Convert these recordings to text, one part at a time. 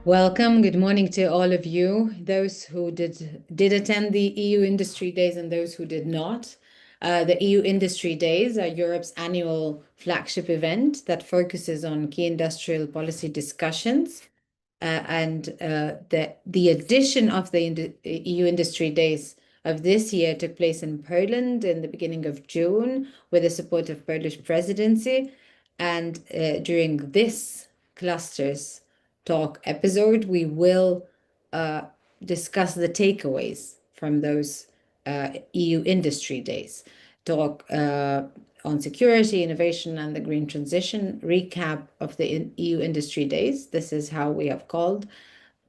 Welcome. Good morning to all of you, those who did attend the EU Industry Days and those who did not. The EU Industry Days are Europe's annual flagship event that focuses on key industrial policy discussions. The edition of the EU Industry Days of this year took place in Poland in the beginning of June with the support of Polish Presidency. And during this clusters talk episode, we will discuss the takeaways from those EU Industry Days, talk on security, innovation, and the green transition, recap of the EU Industry Days. This is how we have called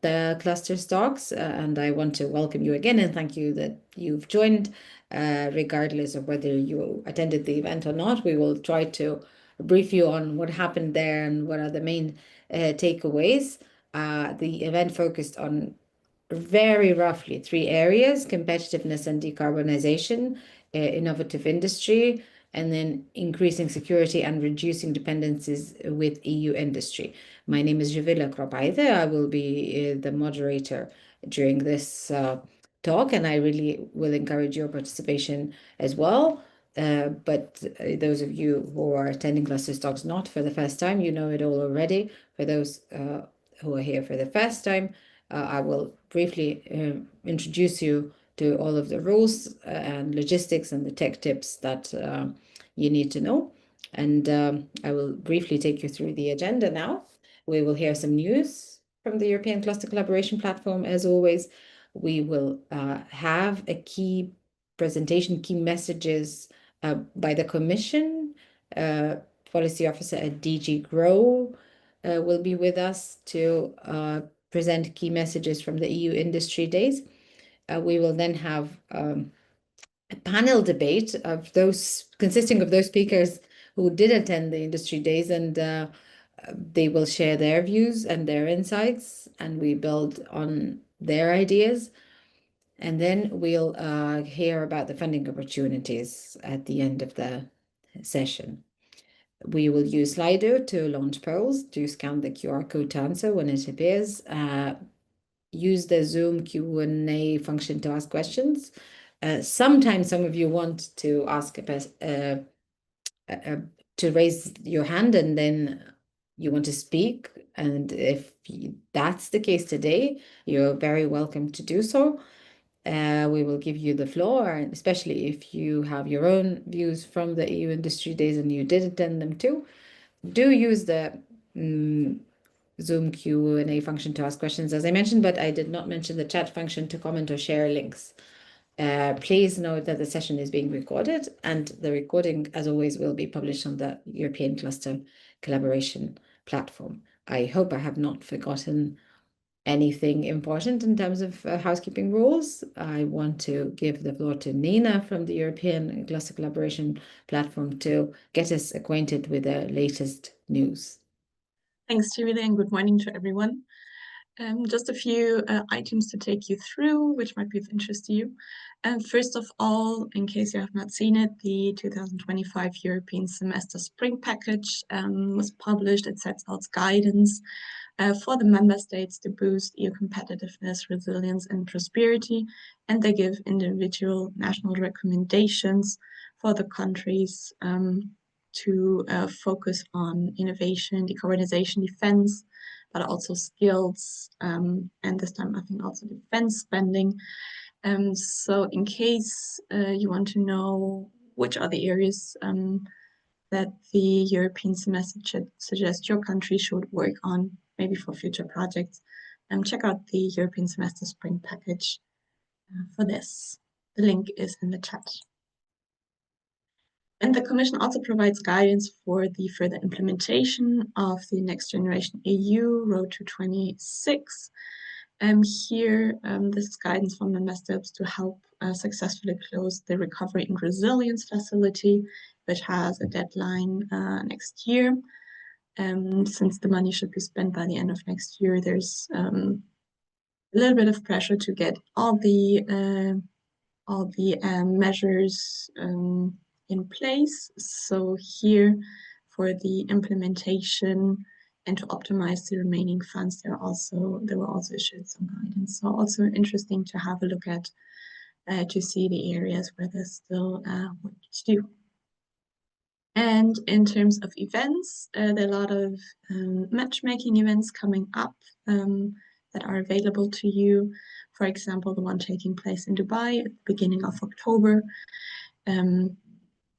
the cluster talks, and I want to welcome you again and thank you that you've joined, regardless of whether you attended the event or not. We will try to brief you on what happened there and what are the main takeaways. The event focused on very roughly three areas: competitiveness and decarbonisation, innovative industry, and then increasing security and reducing dependencies with EU industry. My name is Juvila Kropaithe. I will be the moderator during this talk, and I really will encourage your participation as well. But those of you who are attending cluster talks not for the first time, you know it all already. For those who are here for the first time, I will briefly introduce you to all of the rules and logistics and the tech tips that you need to know. And I will briefly take you through the agenda now. We will hear some news from the European Cluster Collaboration Platform. As always, we will have a key presentation, key messages by the Commission. Policy Officer at DG Grow will be with us to present key messages from the EU Industry Days. We will then have a panel debate of those consisting of those speakers who did attend the Industry Days, and they will share their views and their insights, and we build on their ideas. And then we'll hear about the funding opportunities at the end of the session. We will use Slido to launch polls, to scan the QR code to answer when it appears, use the Zoom Q&A function to ask questions. Sometimes some of you want to ask to raise your hand and then you want to speak. And if that's the case today, you're very welcome to do so. We will give you the floor, and especially if you have your own views from the EU Industry Days and you did attend them too, do use the Zoom Q&A function to ask questions, as I mentioned, but I did not mention the chat function to comment or share links. Please note that the session is being recorded, and the recording, as always, will be published on the European Cluster Collaboration Platform. I hope I have not forgotten anything important in terms of housekeeping rules. I want to give the floor to Nina from the European Cluster Collaboration Platform to get us acquainted with the latest news. Thanks, Juvila, and good morning to everyone. Just a few items to take you through, which might be of interest to you. First of all, in case you have not seen it, the 2025 European Semester Spring Package was published. It sets out guidance for the member states to boost EU competitiveness, resilience, and prosperity, and they give individual national recommendations for the countries to focus on innovation, decarbonization, defense, but also skills, and this time I think also defense spending. So in case you want to know which are the areas that the European semester should suggest your country should work on, maybe for future projects, check out the European Semester Spring Package for this. The link is in the chat. And the Commission also provides guidance for the further implementation of the Next Generation EU Road to 26. Here, this is guidance from member states to help successfully close the Recovery and Resilience Facility, which has a deadline next year. Since the money should be spent by the end of next year, there's a little bit of pressure to get all the measures in place. So here, for the implementation, and to optimize the remaining funds, there were also issued some guidance. So also interesting to have a look at to see the areas where there's still work to do. And in terms of events, there are a lot of matchmaking events coming up that are available to you. For example, the one taking place in Dubai at the beginning of October,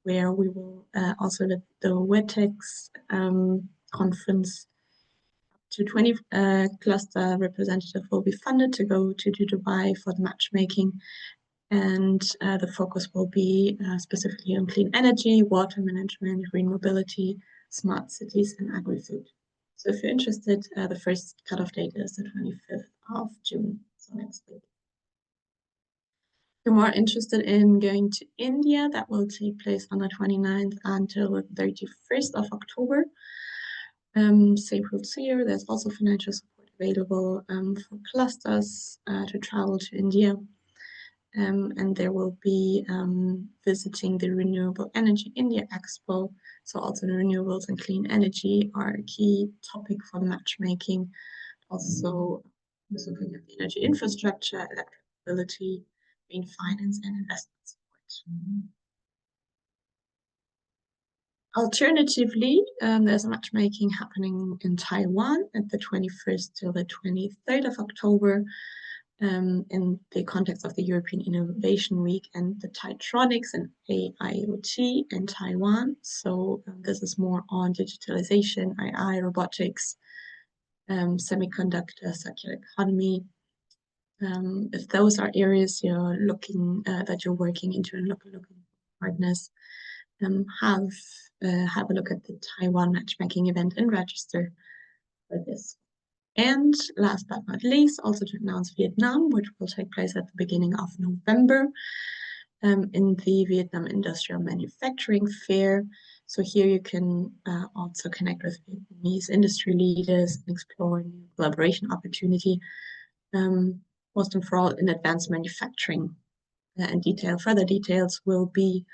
where we will also let the WETEX conference, to 20 cluster representatives will be funded to go to Dubai for the matchmaking. And the focus will be specifically on clean energy, water management, green mobility, smart cities, and agri-food. So if you're interested, the first cutoff date is the 25th of June, so next week. If you're more interested in going to India, that will take place on the 29th until the 31st of October. Same rules here. There's also financial support available for clusters to travel to India. And there will be visiting the Renewable Energy India Expo. So also the renewables and clean energy are a key topic for the matchmaking. Also looking at the energy infrastructure, electric mobility, green finance, and investment support. Alternatively, there's a matchmaking happening in Taiwan at the 21st till the 23rd of October. In the context of the European Innovation Week and the Titronics and AIoT in Taiwan. So this is more on digitalization, AI, robotics, semiconductor, circular economy. If those are areas you're looking that you're working into and looking for partners, have a look at the Taiwan matchmaking event and register for this. And last but not least, also to announce Vietnam, which will take place at the beginning of November in the Vietnam Industrial Manufacturing Fair. So here you can also connect with Vietnamese industry leaders and explore new collaboration opportunity, most and for all in advanced manufacturing. And further details will be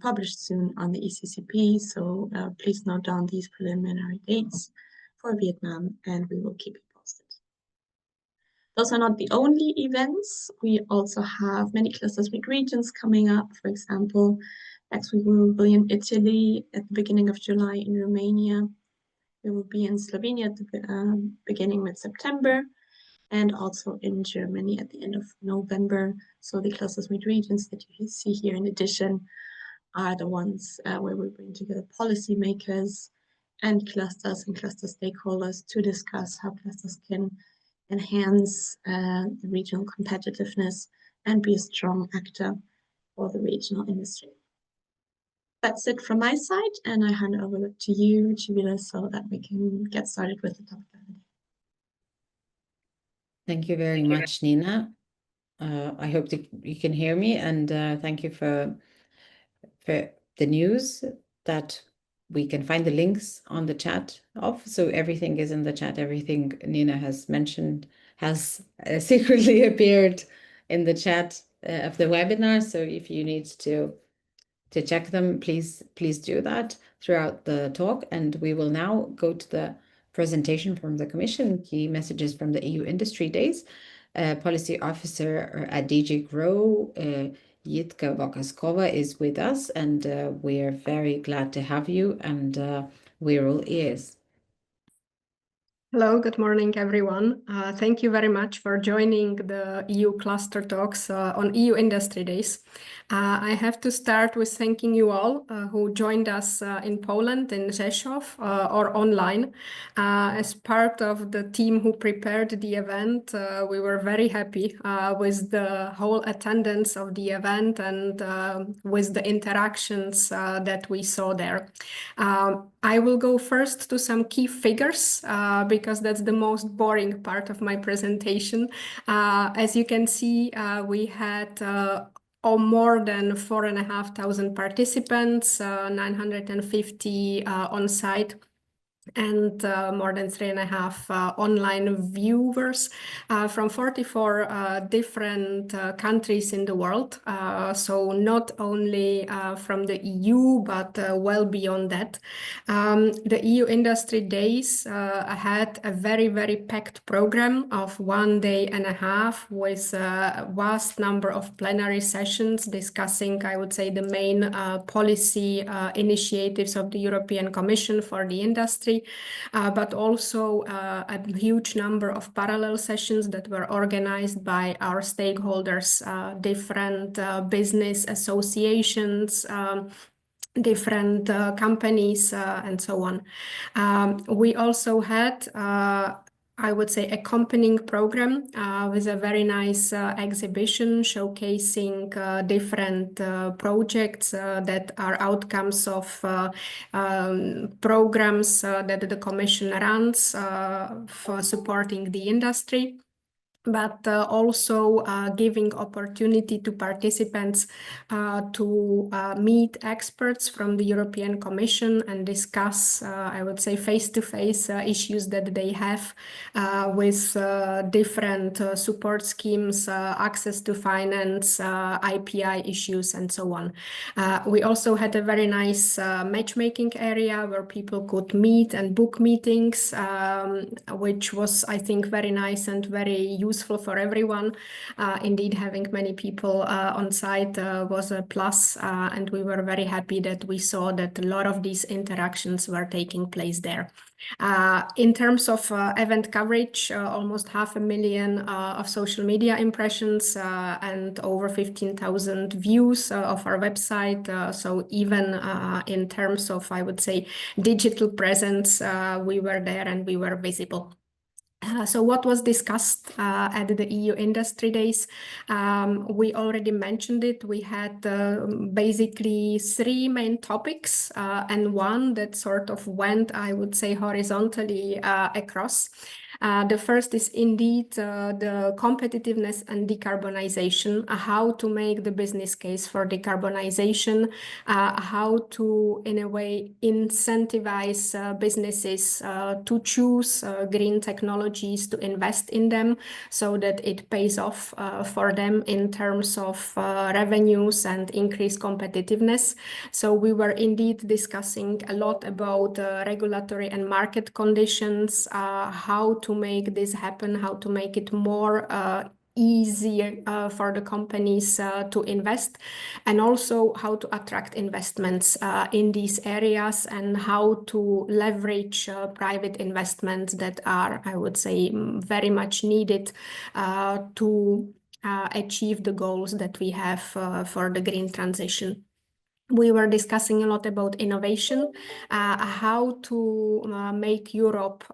published soon on the ECCP. So please note down these preliminary dates for Vietnam, and we will keep you posted. Those are not the only events. We also have many clusters with regions coming up. For example, next week we will be in Italy at the beginning of July, in Romania. We will be in Slovenia at the beginning mid-September, and also in Germany at the end of November. So the clusters with regions that you see here in addition are the ones where we bring together policymakers and cluster stakeholders to discuss how clusters can enhance the regional competitiveness and be a strong actor for the regional industry. That's it from my side, and I hand over to you, Chivila, so that we can get started with the topic of the day. Thank you very much, Nina. I hope that you can hear me, and thank you for the news that we can find the links on the chat of. So everything is in the chat. Everything Nina has mentioned has secretly appeared in the chat of the webinar. So if you need to check them, please do that throughout the talk. And we will now go to the presentation from the Commission, key messages from the EU Industry Days. Policy Officer at DG GROW, Jitka Wakaskova, is with us, and we're very glad to have you, and we're all ears. Hello, good morning, everyone. Thank you very much for joining the EU Cluster Talks on EU Industry Days. I have to start with thanking you all who joined us in Poland, in Rzeszów, or online. As part of the team who prepared the event, we were very happy with the whole attendance of the event and with the interactions that we saw there. I will go first to some key figures because that's the most boring part of my presentation. As you can see, we had more than 4,500 participants, 950 on site. and more than 3.5 online viewers from 44 different countries in the world. So not only from the EU, but well beyond that. The EU Industry Days had a very, very packed program of 1.5 days with a vast number of plenary sessions discussing, I would say, the main policy initiatives of the European Commission for the industry. But also a huge number of parallel sessions that were organized by our stakeholders, different business associations, different companies, and so on. We also had I would say, accompanying program with a very nice exhibition showcasing different projects that are outcomes of programs that the Commission runs for supporting the industry, but also giving opportunity to participants to meet experts from the European Commission and discuss, I would say, face-to-face issues that they have with different support schemes, access to finance, IPI issues, and so on. We also had a very nice matchmaking area where people could meet and book meetings, which was, I think, very nice and very useful for everyone. Indeed, having many people on site was a plus, and we were very happy that we saw that a lot of these interactions were taking place there. In terms of event coverage, almost 500,000 of social media impressions and over 15,000 views of our website. So even in terms of, I would say, digital presence, we were there and we were visible. So what was discussed at the EU Industry Days? We already mentioned it. We had basically 3 main topics and one that sort of went, I would say, horizontally across. The first is indeed the competitiveness and decarbonization, how to make the business case for decarbonization, how to, in a way, incentivize businesses to choose green technologies, to invest in them so that it pays off for them in terms of revenues and increased competitiveness. So we were indeed discussing a lot about regulatory and market conditions, how to make this happen, how to make it more easier for the companies to invest, and also how to attract investments in these areas and how to leverage private investments that are, I would say, very much needed to achieve the goals that we have for the green transition. We were discussing a lot about innovation, how to make Europe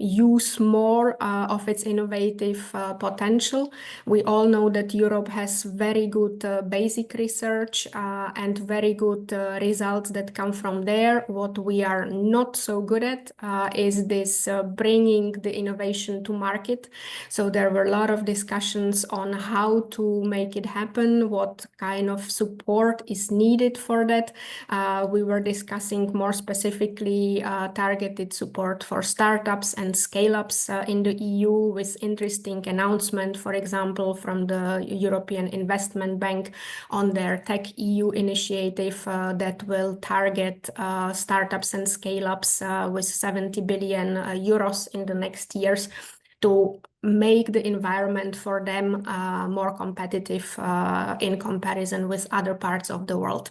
use more of its innovative potential. We all know that Europe has very good basic research and very good results that come from there. What we are not so good at is this bringing the innovation to market. So there were a lot of discussions on how to make it happen, what kind of support is needed for that. We were discussing more specifically targeted support for startups and scale-ups in the EU with interesting announcement, for example, from the European Investment Bank on their Tech EU initiative that will target startups and scale-ups with 70 billion euros in the next years to make the environment for them more competitive in comparison with other parts of the world.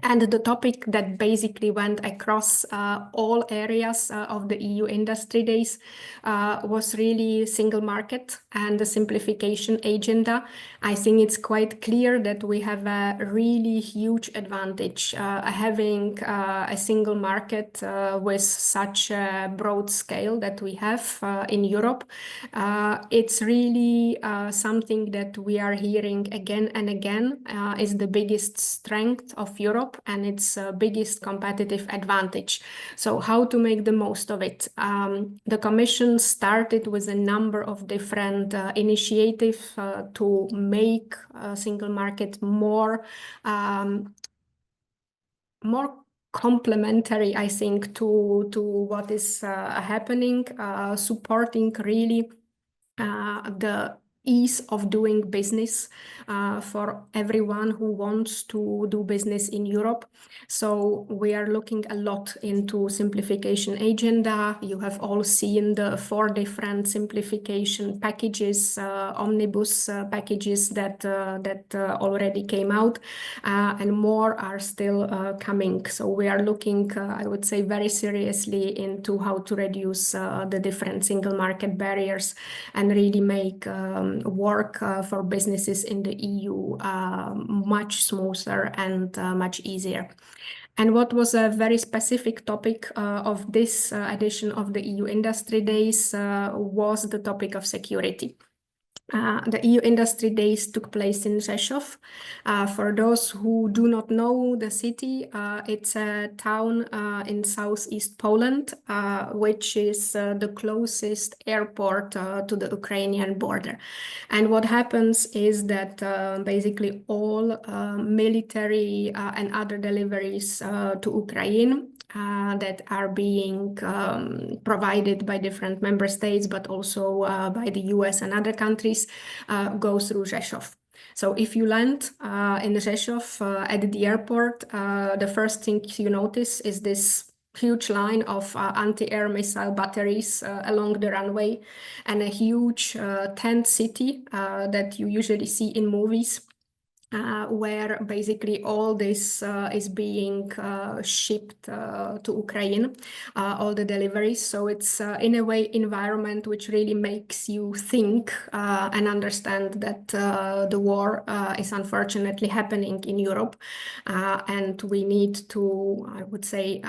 And the topic that basically went across all areas of the EU Industry Days was really single market and the simplification agenda. I think it's quite clear that we have a really huge advantage having a single market with such a broad scale that we have in Europe. It's really something that we are hearing again and again is the biggest strength of Europe and its biggest competitive advantage. So how to make the most of it? The Commission started with a number of different initiatives to make a single market more complementary, I think, to what is happening, supporting really the ease of doing business for everyone who wants to do business in Europe. So we are looking a lot into simplification agenda. You have all seen the 4 different simplification packages, omnibus packages that already came out, and more are still coming. So we are looking, I would say, very seriously into how to reduce the different single market barriers and really make work for businesses in the EU much smoother and much easier. And what was a very specific topic of this edition of the EU Industry Days was the topic of security. The EU Industry Days took place in Rzeszów. For those who do not know the city, it's a town in southeast Poland, which is the closest airport to the Ukrainian border. And what happens is that basically all military and other deliveries to Ukraine that are being provided by different member states, but also by the US and other countries, go through Rzeszów. So if you land in Rzeszów at the airport, the first thing you notice is this huge line of anti-air missile batteries along the runway, and a huge tent city that you usually see in movies. Where basically all this is being shipped to Ukraine, all the deliveries. So it's in a way environment which really makes you think and understand that the war is unfortunately happening in Europe, and we need to, I would say,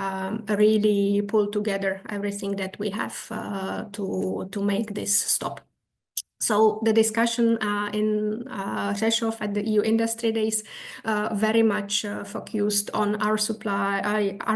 really pull together everything that we have to make this stop. So the discussion in Rzeszów at the EU Industry Days very much focused on our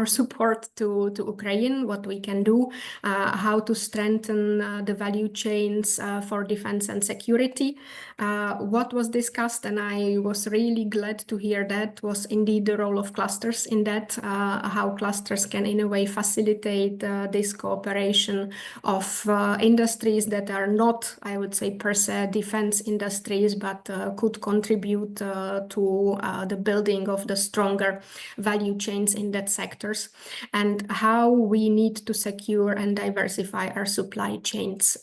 support to Ukraine, what we can do, how to strengthen the value chains for defense and security. What was discussed, and I was really glad to hear that, was indeed the role of clusters in that, how clusters can in a way facilitate this cooperation of industries that are not, I would say, per se defense industries, but could contribute to the building of the stronger value chains in that sectors, and how we need to secure and diversify our supply chains,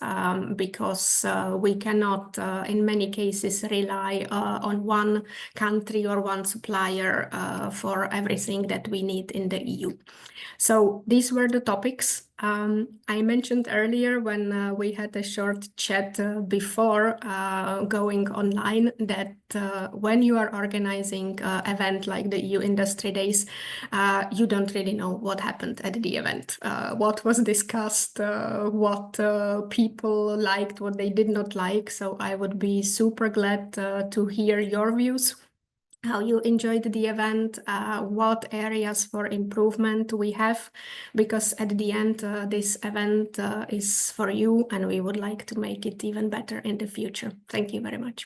because we cannot in many cases rely on one country or one supplier for everything that we need in the EU. So these were the topics. I mentioned earlier when we had a short chat before going online that when you are organizing an event like the EU Industry Days, you don't really know what happened at the event, what was discussed, what people liked, what they did not like. So I would be super glad to hear your views, how you enjoyed the event, what areas for improvement we have, because at the end, this event is for you, and we would like to make it even better in the future. Thank you very much.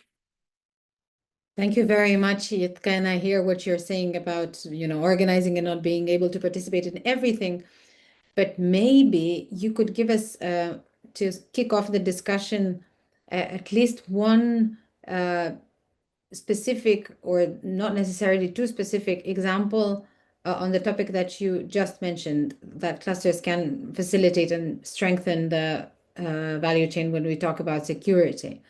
Thank you very much, Jitka, and I hear what you're saying about, organizing and not being able to participate in everything, but maybe you could give us, to kick off the discussion, at least one specific, or not necessarily too specific, example on the topic that you just mentioned, that clusters can facilitate and strengthen the value chain when we talk about security.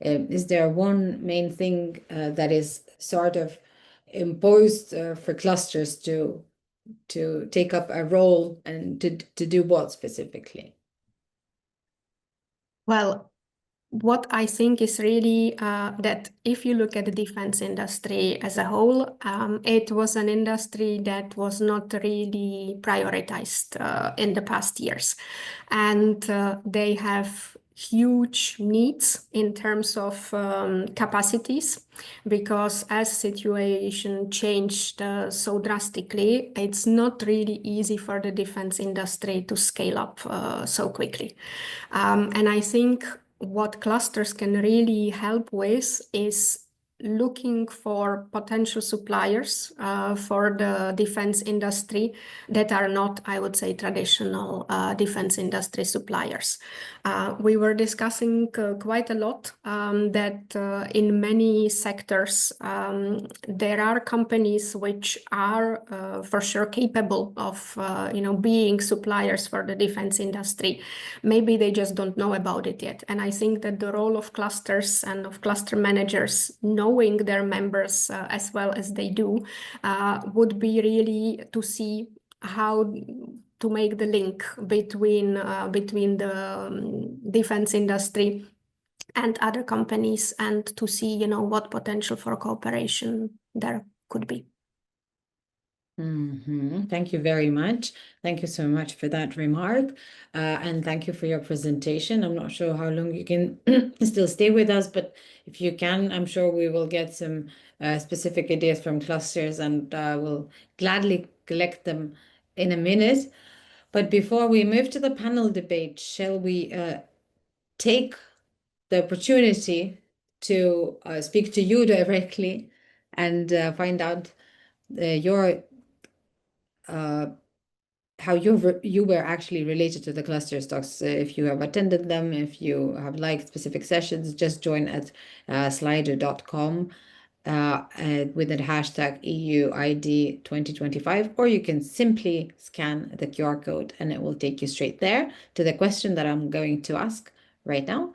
Is there one main thing that is sort of imposed for clusters to take up a role and to do what specifically? Well, what I think is really that if you look at the defense industry as a whole, it was an industry that was not really prioritized in the past years. And they have huge needs in terms of capacities, because as situation changed so drastically, it's not really easy for the defense industry to scale up so quickly. And I think what clusters can really help with is looking for potential suppliers for the defense industry that are not, I would say, traditional defense industry suppliers. We were discussing quite a lot that in many sectors there are companies which are for sure capable of being suppliers for the defense industry. Maybe they just don't know about it yet. And I think that the role of clusters and of cluster managers, knowing their members as well as they do, would be really to see how to make the link between the defense industry and other companies, and to see what potential for cooperation there could be. Thank you very much. Thank you so much for that remark. And thank you for your presentation. I'm not sure how long you can still stay with us, but if you can, I'm sure we will get some specific ideas from clusters, and we'll gladly collect them in a minute. But before we move to the panel debate, shall we take the opportunity to speak to you directly and find out how you were actually related to the cluster talks. If you have attended them, if you have liked specific sessions, just join at slido.com with the hashtag EUID 2025, or you can simply scan the QR code and it will take you straight there to the question that I'm going to ask right now.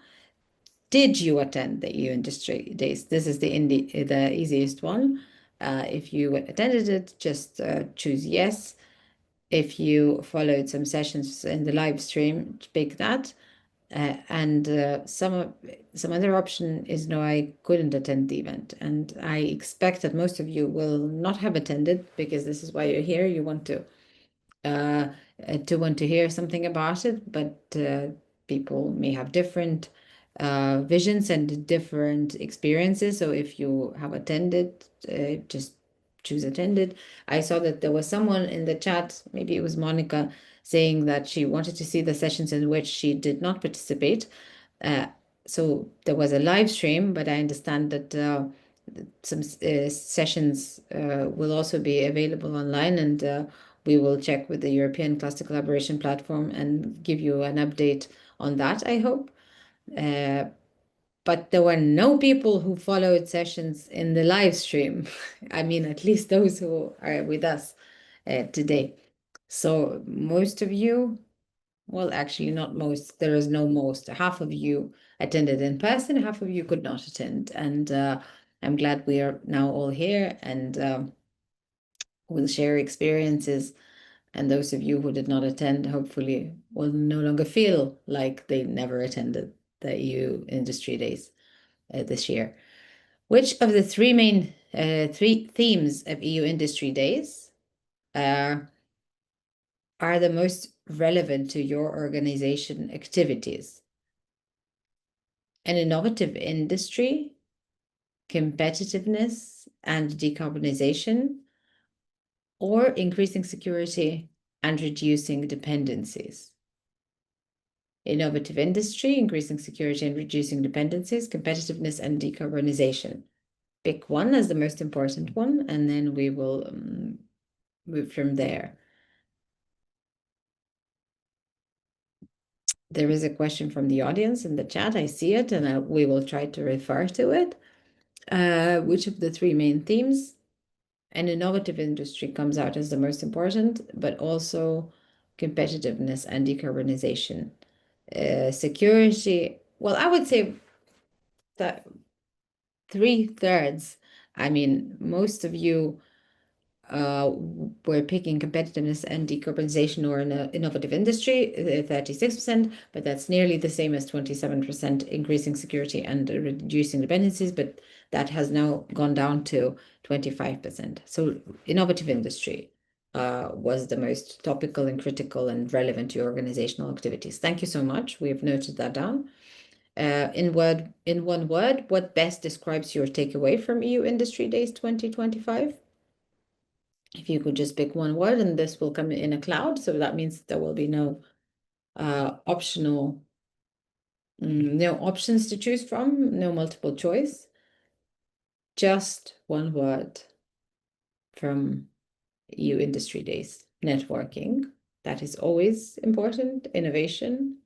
Did you attend the EU Industry Days? This is the easiest one. If you attended it, just choose yes. If you followed some sessions in the live stream, pick that. And some other option is no, I couldn't attend the event. And I expect that most of you will not have attended, because this is why you're here. You want to hear something about it, but people may have different visions and different experiences. So if you have attended, just choose attended. I saw that there was someone in the chat, maybe it was Monica, saying that she wanted to see the sessions in which she did not participate. So there was a live stream, but I understand that some sessions will also be available online, and we will check with the European Cluster Collaboration Platform and give you an update on that, I hope. But there were no people who followed sessions in the live stream. I mean, at least those who are with us today. So most of you, well, actually not most, there is no most. Half of you attended in person, half of you could not attend. And I'm glad we are now all here, and we'll share experiences. And those of you who did not attend, hopefully will no longer feel like they never attended the EU Industry Days this year. Which of the three main themes of EU Industry Days are the most relevant to your organization activities? An innovative industry, competitiveness and decarbonization, or increasing security and reducing dependencies? Innovative industry, increasing security and reducing dependencies, competitiveness and decarbonization. Pick one as the most important one, and then we will move from there. There is a question from the audience in the chat. I see it, and we will try to refer to it. Which of the three main themes? An innovative industry comes out as the most important, but also competitiveness and decarbonization. Security, well, I would say that 3/3. I mean, most of you were picking competitiveness and decarbonization or an innovative industry, 36%, but that's nearly the same as 27% increasing security and reducing dependencies, but that has now gone down to 25%. So innovative industry was the most topical and critical and relevant to your organizational activities. Thank you so much. We have noted that down. In one word, what best describes your takeaway from EU Industry Days 2025? If you could just pick one word, and this will come in a cloud, so that means there will be no optional, no options to choose from, no multiple choice. just one word from EU Industry Days: networking. That is always important. Innovation.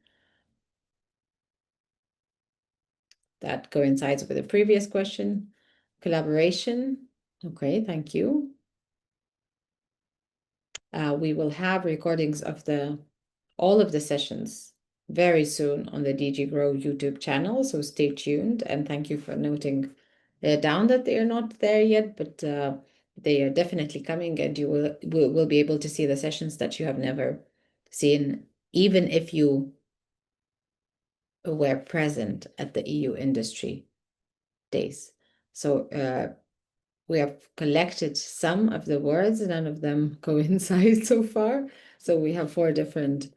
That coincides with the previous question. Collaboration. Okay, thank you. We will have recordings of all of the sessions very soon on the DG Grow YouTube channel, so stay tuned, and thank you for noting down that they are not there yet, but they are definitely coming, and you will be able to see the sessions that you have never seen, even if you were present at the EU Industry Days. So we have collected some of the words, none of them coincide so far. So we have 4 different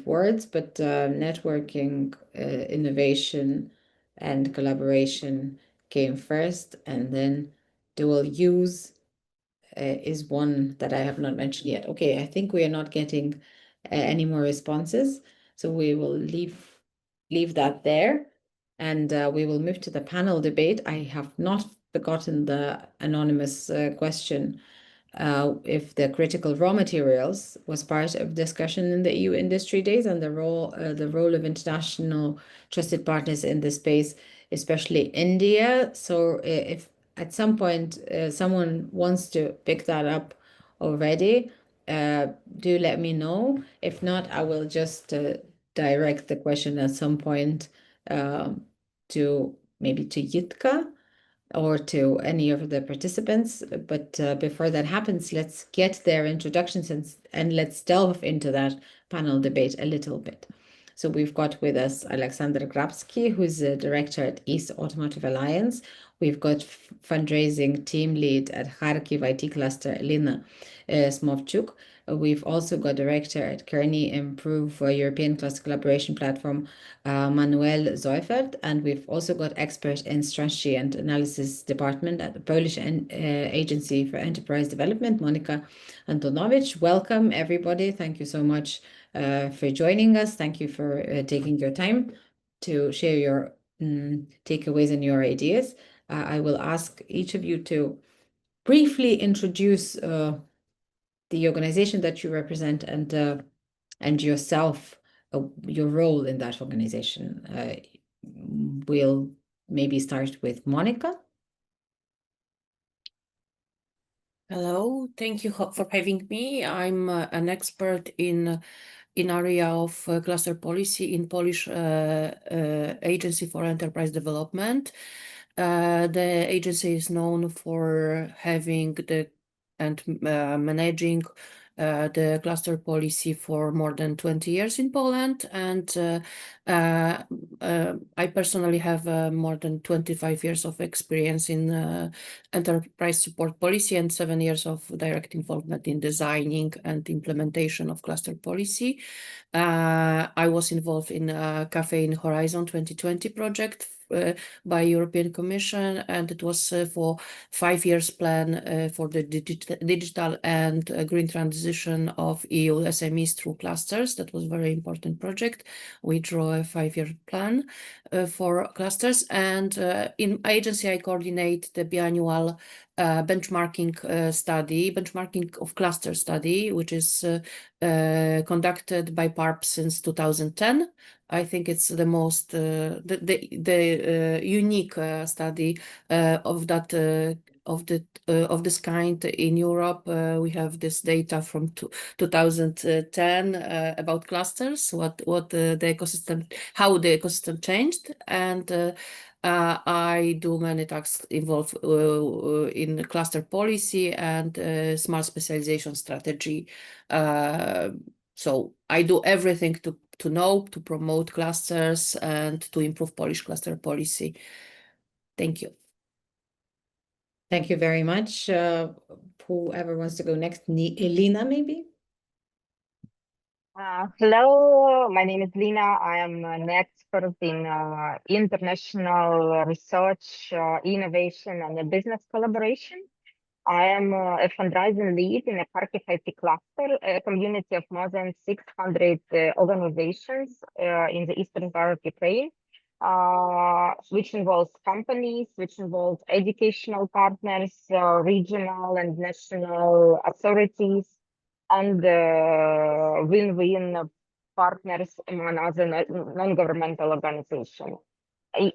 words, but networking, innovation, and collaboration came first, and then dual use is one that I have not mentioned yet. Okay, I think we are not getting any more responses, so we will leave that there, and we will move to the panel debate. I have not forgotten the anonymous question. If the critical raw materials was part of discussion in the EU Industry Days, and the role of international trusted partners in this space, especially India. So if at some point someone wants to pick that up already, do let me know. If not, I will just direct the question at some point to Jitka or to any of the participants. But before that happens, let's get their introductions and let's delve into that panel debate a little bit. So we've got with us Alexander Grabski, who's the director at East Automotive Alliance. We've got fundraising team lead at Kharkiv IT Cluster, Elena Smovchuk. We've also got director at Kearney Improve European Cluster Collaboration Platform, Manuel Zoifert, and we've also got expert in strategy and analysis department at the Polish Agency for Enterprise Development, Monika Antonowicz. Welcome, everybody. Thank you so much for joining us. Thank you for taking your time to share your takeaways and your ideas. I will ask each of you to briefly introduce the organization that you represent and yourself, your role in that organization. We'll maybe start with Monika. Hello, thank you for having me. I'm an expert in area of cluster policy in Polish Agency for Enterprise Development. The agency is known for having and managing the cluster policy for more than 20 years in Poland, and I personally have more than 25 years of experience in enterprise support policy and 7 years of direct involvement in designing and implementation of cluster policy. I was involved in Cafe in Horizon 2020 project by European Commission, and it was for 5 years plan for the digital and green transition of EU SMEs through clusters. That was a very important project. We draw a 5-year plan for clusters, and in agency I coordinate the biannual benchmarking of cluster study, which is conducted by PARP since 2010. I think it's the most unique study of this kind in Europe. We have this data from 2010 about clusters, what the ecosystem, how the ecosystem changed, and I do many tasks involved in cluster policy and smart specialization strategy. So I do everything to promote clusters and to improve Polish cluster policy. Thank you. Thank you very much. Whoever wants to go next, Elena, maybe? Hello, my name is Lina. I am an expert in international research, innovation, and business collaboration. I am a fundraising lead in a Kharkiv IT cluster, a community of more than 600 organizations in the eastern part of Ukraine. which involves companies, which involves educational partners, regional and national authorities, and win-win partners among other non-governmental organizations.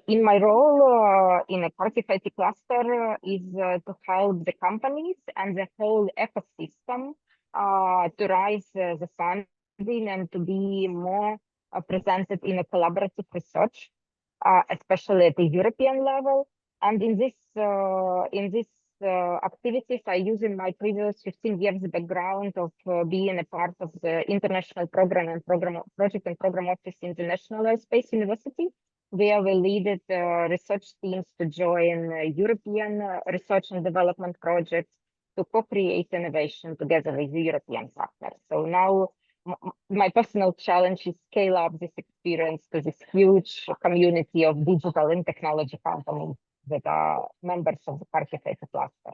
In my role in a Kharkiv IT cluster is to help the companies and the whole ecosystem to raise the funding and to be more presented in a collaborative research, especially at the European level. And in this activities, I use in my previous 15 years background of being a part of the international project and program office in the National Aerospace University, where we leaded research teams to join European research and development projects to co-create innovation together with the European partners. So now my personal challenge is scale up this experience to this huge community of digital and technology companies that are members of the Kharkiv IT cluster.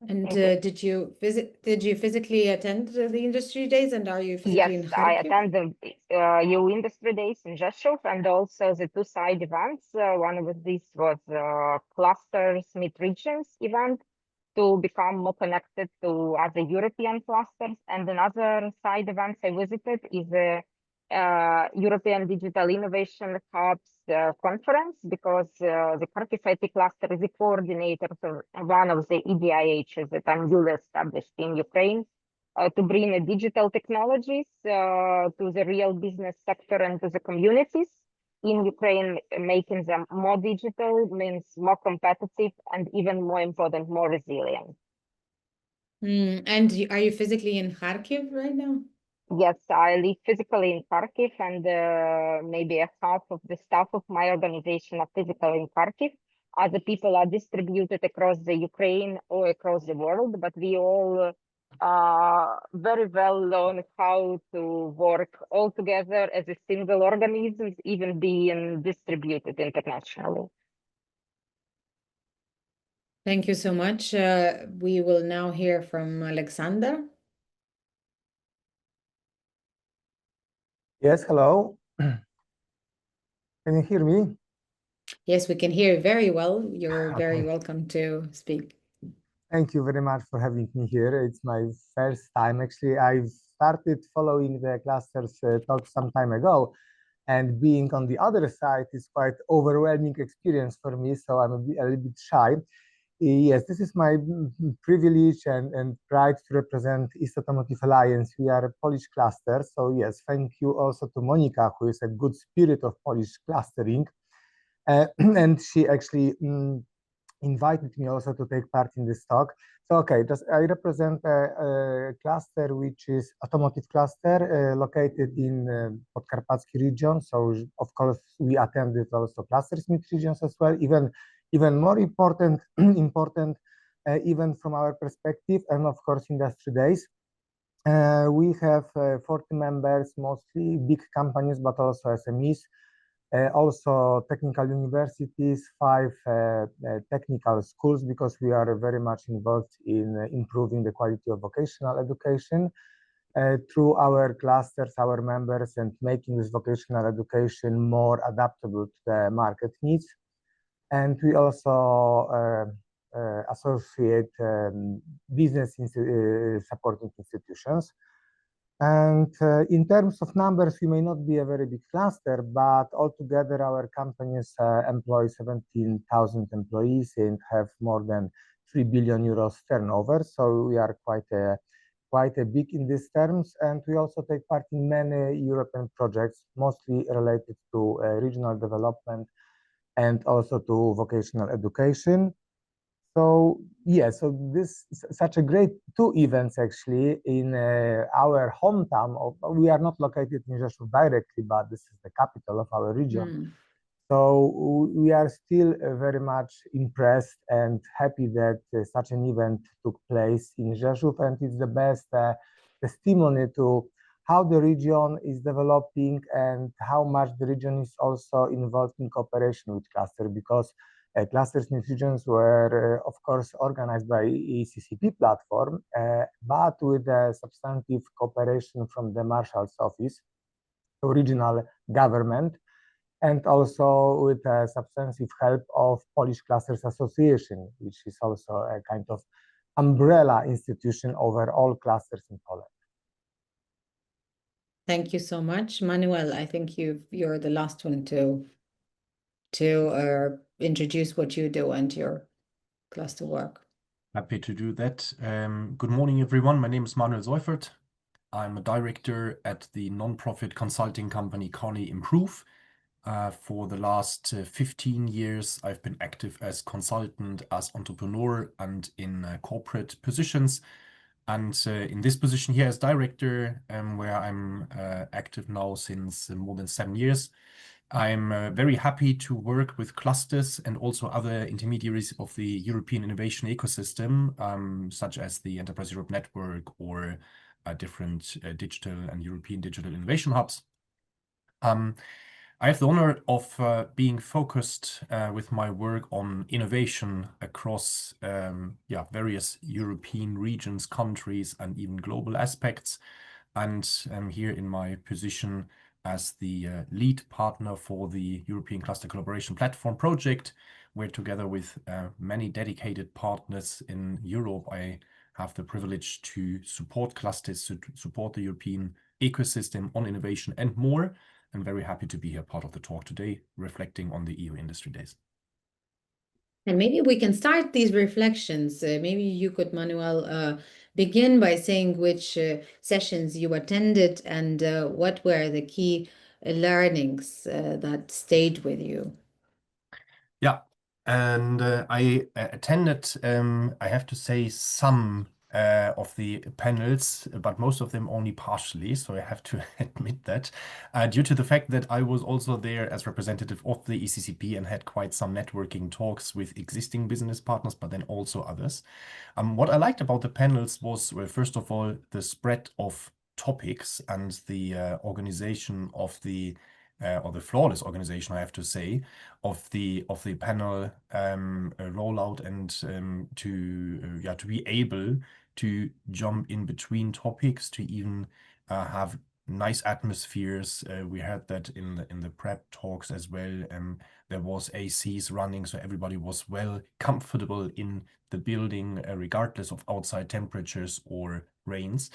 And did you physically attend the industry days, and are you physically in Yes, Kharkiv? I attended the EU Industry Days in Rzeszów and also the two side events. One of these was clusters mid-regions event to become more connected to other European clusters. And another side events I visited is the European Digital Innovation Hubs conference, because the Kharkiv IT cluster is the coordinator of one of the EDIHs that are newly established in Ukraine to bring digital technologies to the real business sector and to the communities in Ukraine. Making them more digital means more competitive and, even more important, more resilient. And are you physically in Kharkiv right now? Yes, I live physically in Kharkiv, and maybe a half of the staff of my organization are physically in Kharkiv. Other people are distributed across the Ukraine or across the world, but we all very well learn how to work all together as a single organism, even being distributed internationally. Thank you so much. We will now hear from Alexander. Yes, hello. Can you hear me? Yes, we can hear you very well. You're very Okay. welcome to speak. Thank you very much for having me here. It's my first time. Actually, I've started following the clusters talk some time ago, and being on the other side is quite overwhelming experience for me, so I'm a little bit shy. Yes, this is my privilege and pride to represent East Automotive Alliance. We are a Polish cluster, so yes, thank you also to Monica, who is a good spirit of Polish clustering. And she actually invited me also to take part in this talk. So, okay, I represent a cluster which is automotive cluster located in Podkarpacki region. So, of course, we attended also clusters mid regions as well. Even more important, even from our perspective, and of course, industry days. We have 40 members, mostly big companies, but also SMEs. Also technical universities, 5 technical schools, because we are very much involved in improving the quality of vocational education through our clusters, our members, and making this vocational education more adaptable to the market needs. And we also associate business supporting institutions. And in terms of numbers, we may not be a very big cluster, but altogether our companies employ 17,000 employees and have more than 3 billion euros turnover. So we are quite a big in these terms. And we also take part in many European projects, mostly related to regional development and also to vocational education. So yeah, so this such a great 2 events actually in our hometown. We are not located in Rzeszów directly, but this is the capital of our region. So we are still very much impressed and happy that such an event took place in Rzeszów, and it's the best testimony to how the region is developing and how much the region is also involved in cooperation with cluster, because clusters in regions were, of course, organized by ECCP platform, but with a substantive cooperation from the Marshal's office, so regional government. and also with substantive help of Polish Clusters Association, which is also a kind of umbrella institution over all clusters in Poland. Thank you so much, Manuel. I think you're the last one to introduce what you do and your cluster work. Happy to do that. Good morning, everyone. My name is Manuel Seufert. I'm a director at the non-profit consulting company Corny Improve. For the last 15 years, I've been active as consultant, as entrepreneur, and in corporate positions. And in this position here as director, where I'm active now since more than 7 years, I'm very happy to work with clusters and also other intermediaries of the European innovation ecosystem, such as the Enterprise Europe Network or different digital and European digital innovation hubs. I have the honor of being focused with my work on innovation across various European regions, countries, and even global aspects. And I'm here in my position as the lead partner for the European Cluster Collaboration Platform project, where together with many dedicated partners in Europe, I have the privilege to support clusters, to support the European ecosystem on innovation and more. I'm very happy to be here, part of the talk today, reflecting on the EU Industry Days. And maybe we can start these reflections. Maybe you could, Manuel, begin by saying which sessions you attended and what were the key learnings that stayed with you. Yeah, and I attended, I have to say, some of the panels, but most of them only partially, so I have to admit that, due to the fact that I was also there as representative of the ECCP and had quite some networking talks with existing business partners, but then also others. What I liked about the panels was, well, first of all, the spread of topics and the organization of the or the flawless organization, I have to say, of the panel rollout, and to be able to jump in between topics, to even have nice atmospheres. We had that in the prep talks as well. There was ACs running, so everybody was well comfortable in the building, regardless of outside temperatures or rains.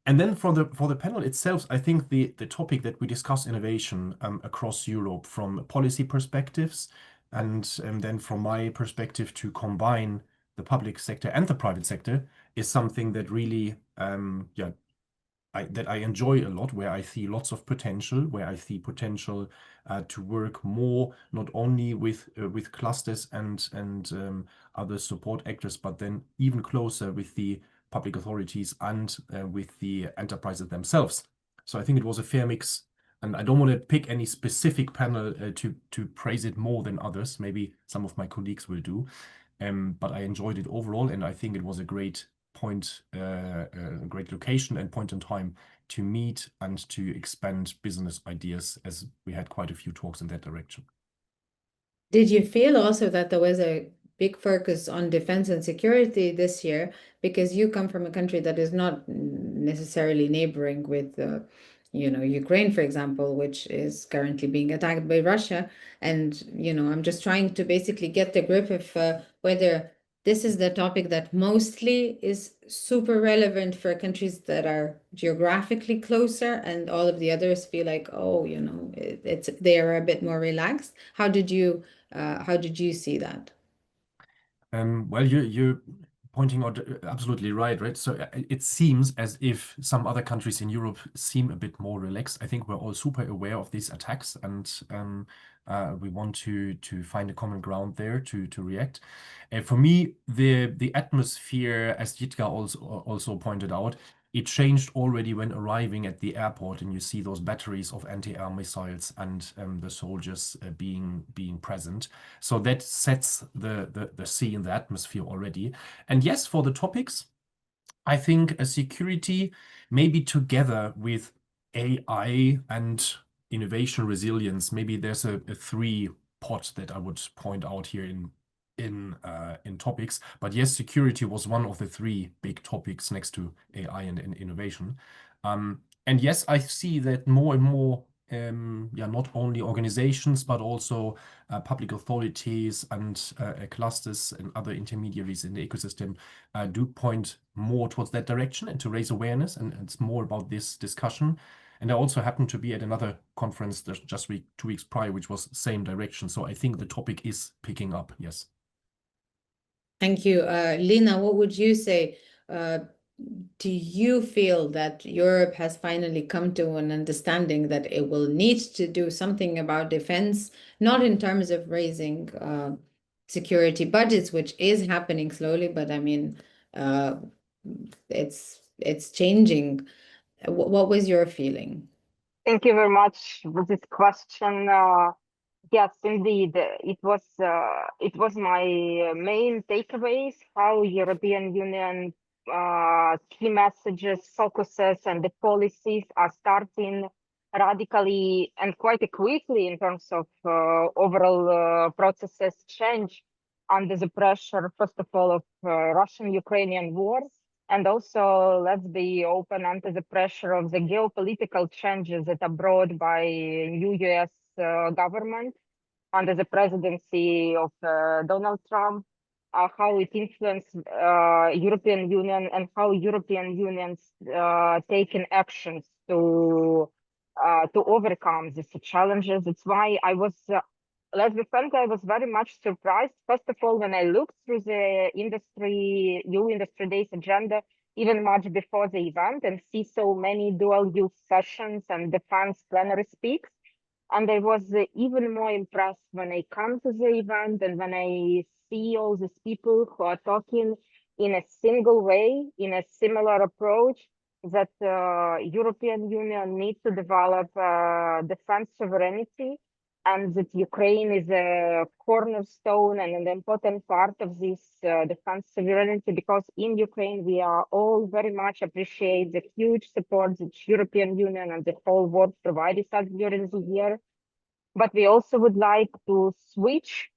And then for the panel itself, I think the topic that we discuss innovation across Europe from policy perspectives, and then from my perspective to combine the public sector and the private sector, is something that really that I enjoy a lot, where I see lots of potential, where I see potential to work more, not only with clusters and other support actors, but then even closer with the public authorities and with the enterprises themselves. So I think it was a fair mix, and I don't want to pick any specific panel to praise it more than others. Maybe some of my colleagues will do, but I enjoyed it overall, and I think it was a great point, a great location and point in time to meet and to expand business ideas, as we had quite a few talks in that direction. Did you feel also that there was a big focus on defense and security this year, because you come from a country that is not necessarily neighboring with Ukraine, for example, which is currently being attacked by Russia. And I'm just trying to basically get the grip of whether this is the topic that mostly is super relevant for countries that are geographically closer, and all of the others feel like, they are a bit more relaxed. How did you see that? Well, you're pointing out absolutely right? So it seems as if some other countries in Europe seem a bit more relaxed. I think we're all super aware of these attacks, and we want to find a common ground there to react. For me, the atmosphere, as Jitka also pointed out, it changed already when arriving at the airport, and you see those batteries of anti-air missiles and the soldiers being present. So that sets the scene, the atmosphere already. And yes, for the topics, I think a security, maybe together with AI and innovation resilience, maybe there's a three pot that I would point out here in topics. But yes, security was one of the three big topics next to AI and innovation. And yes, I see that more and more not only organizations, but also public authorities and clusters and other intermediaries in the ecosystem do point more towards that direction and to raise awareness. And it's more about this discussion. And I also happened to be at another conference just 2 weeks prior, which was same direction. So I think the topic is picking up. Yes. Thank you. Lina, what would you say? Do you feel that Europe has finally come to an understanding that it will need to do something about defense, not in terms of raising security budgets, which is happening slowly, but I mean, it's changing. What was your feeling? Thank you very much for this question. Yes, indeed, it was my main takeaways, how European Union key messages, focuses, and the policies are starting radically and quite quickly in terms of overall processes change under the pressure, first of all, of Russian-Ukrainian war, and also, let's be open, under the pressure of the geopolitical changes that are brought by new US government under the presidency of Donald Trump, how it influenced European Union and how European Union's taken actions to overcome these challenges. It's why I was, let's be frank, I was very much surprised. First of all, when I looked through the EU Industry Days agenda, even much before the event, and see so many dual-use sessions and defense plenary speaks. And I was even more impressed when I come to the event and when I see all these people who are talking in a single way, in a similar approach, that European Union needs to develop defense sovereignty, and that Ukraine is a cornerstone and an important part of this defense sovereignty, because in Ukraine we are all very much appreciate the huge support that European Union and the whole world provided us during the year. But we also would like to switch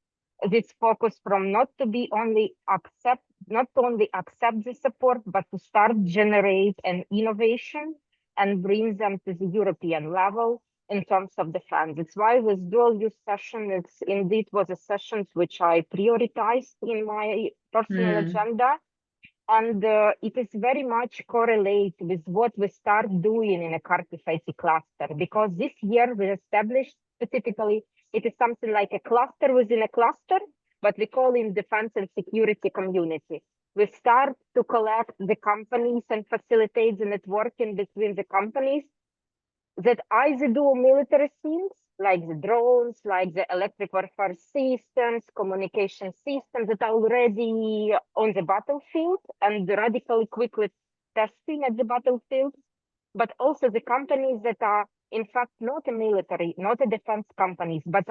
this focus from not only accept the support, but to start generate an innovation and bring them to the European level in terms of defense. It's why this dual-use session was a session which I prioritized in my personal agenda. And it is very much correlate with what we start doing in a Cartify cluster, because this year we established specifically, it is something like a cluster within a cluster, but we call it defense and security community. We start to collect the companies and facilitate the networking between the companies that either do military things, like the drones, like the electric warfare systems, communication systems that are already on the battlefield and radically quickly testing at the battlefield, but also the companies that are in fact not a military, not a defense companies, but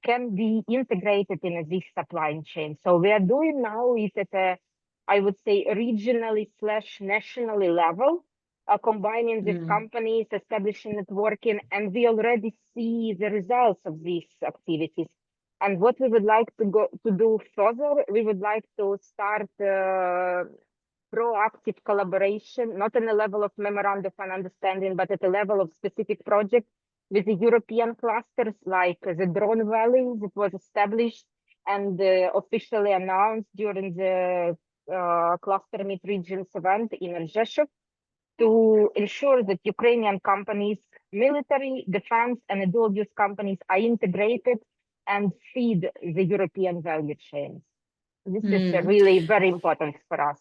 can be integrated in this supply chain. So we are doing now is at a, I would say, regionally/nationally level, combining these companies, establishing networking, and we already see the results of these activities. And what we would like to do further, we would like to start proactive collaboration, not on the level of memorandum of understanding, but at the level of specific projects with the European clusters, like the Drone Valley that was established and officially announced during the Cluster Meet Regions event in Rzeszów, to ensure that Ukrainian companies, military, defense, and dual-use companies are integrated and feed the European value chains. This is really very important for us.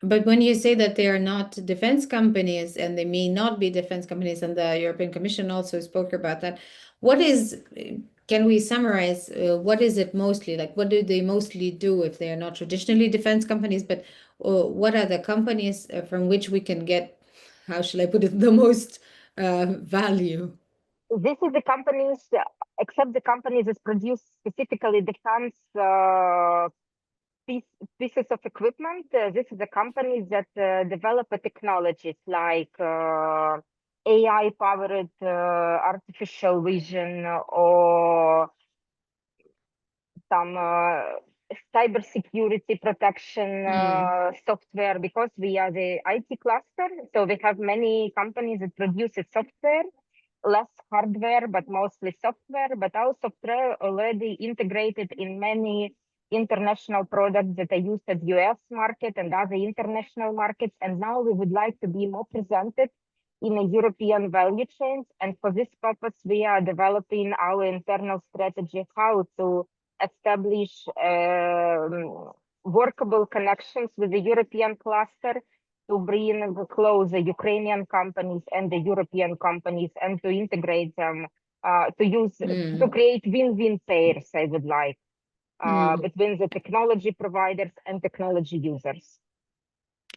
But when you say that they are not defense companies, and they may not be defense companies, and the European Commission also spoke about that, can we summarize, what is it mostly? Like, what do they mostly do if they are not traditionally defense companies, but what are the companies from which we can get, how shall I put it, the most value? This is the companies, except the companies that produce specifically defense pieces of equipment. This is the companies that develop technologies like AI-powered artificial vision or some cybersecurity protection software, because we are the IT cluster. So we have many companies that produce software less hardware, but mostly software, but our software already integrated in many international products that are used at US market and other international markets. And now we would like to be more presented in a European value chains. And for this purpose, we are developing our internal strategy, how to establish workable connections with the European cluster, to bring closer Ukrainian companies and the European companies and to integrate them, to create win-win pairs, I would like, between the technology providers and technology users.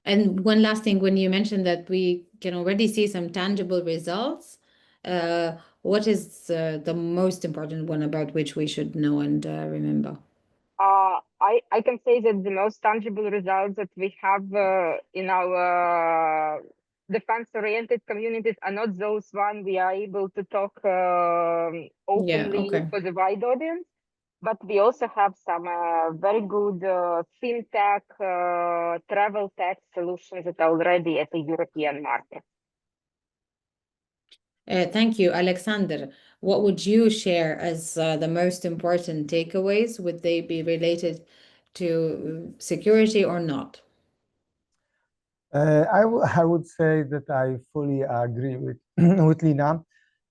And one last thing, when you mentioned that we can already see some tangible results, what is the most important one about which we should know and remember? I can say that the most tangible results that we have in our defense-oriented communities are not those one we are able to talk openly for the wide audience, but we also have some very good fintech, travel tech solutions that are already at the European market. Thank you, Alexander. What would you share as the most important takeaways? Would they be related to security or not? I would say that I fully agree with with Lina.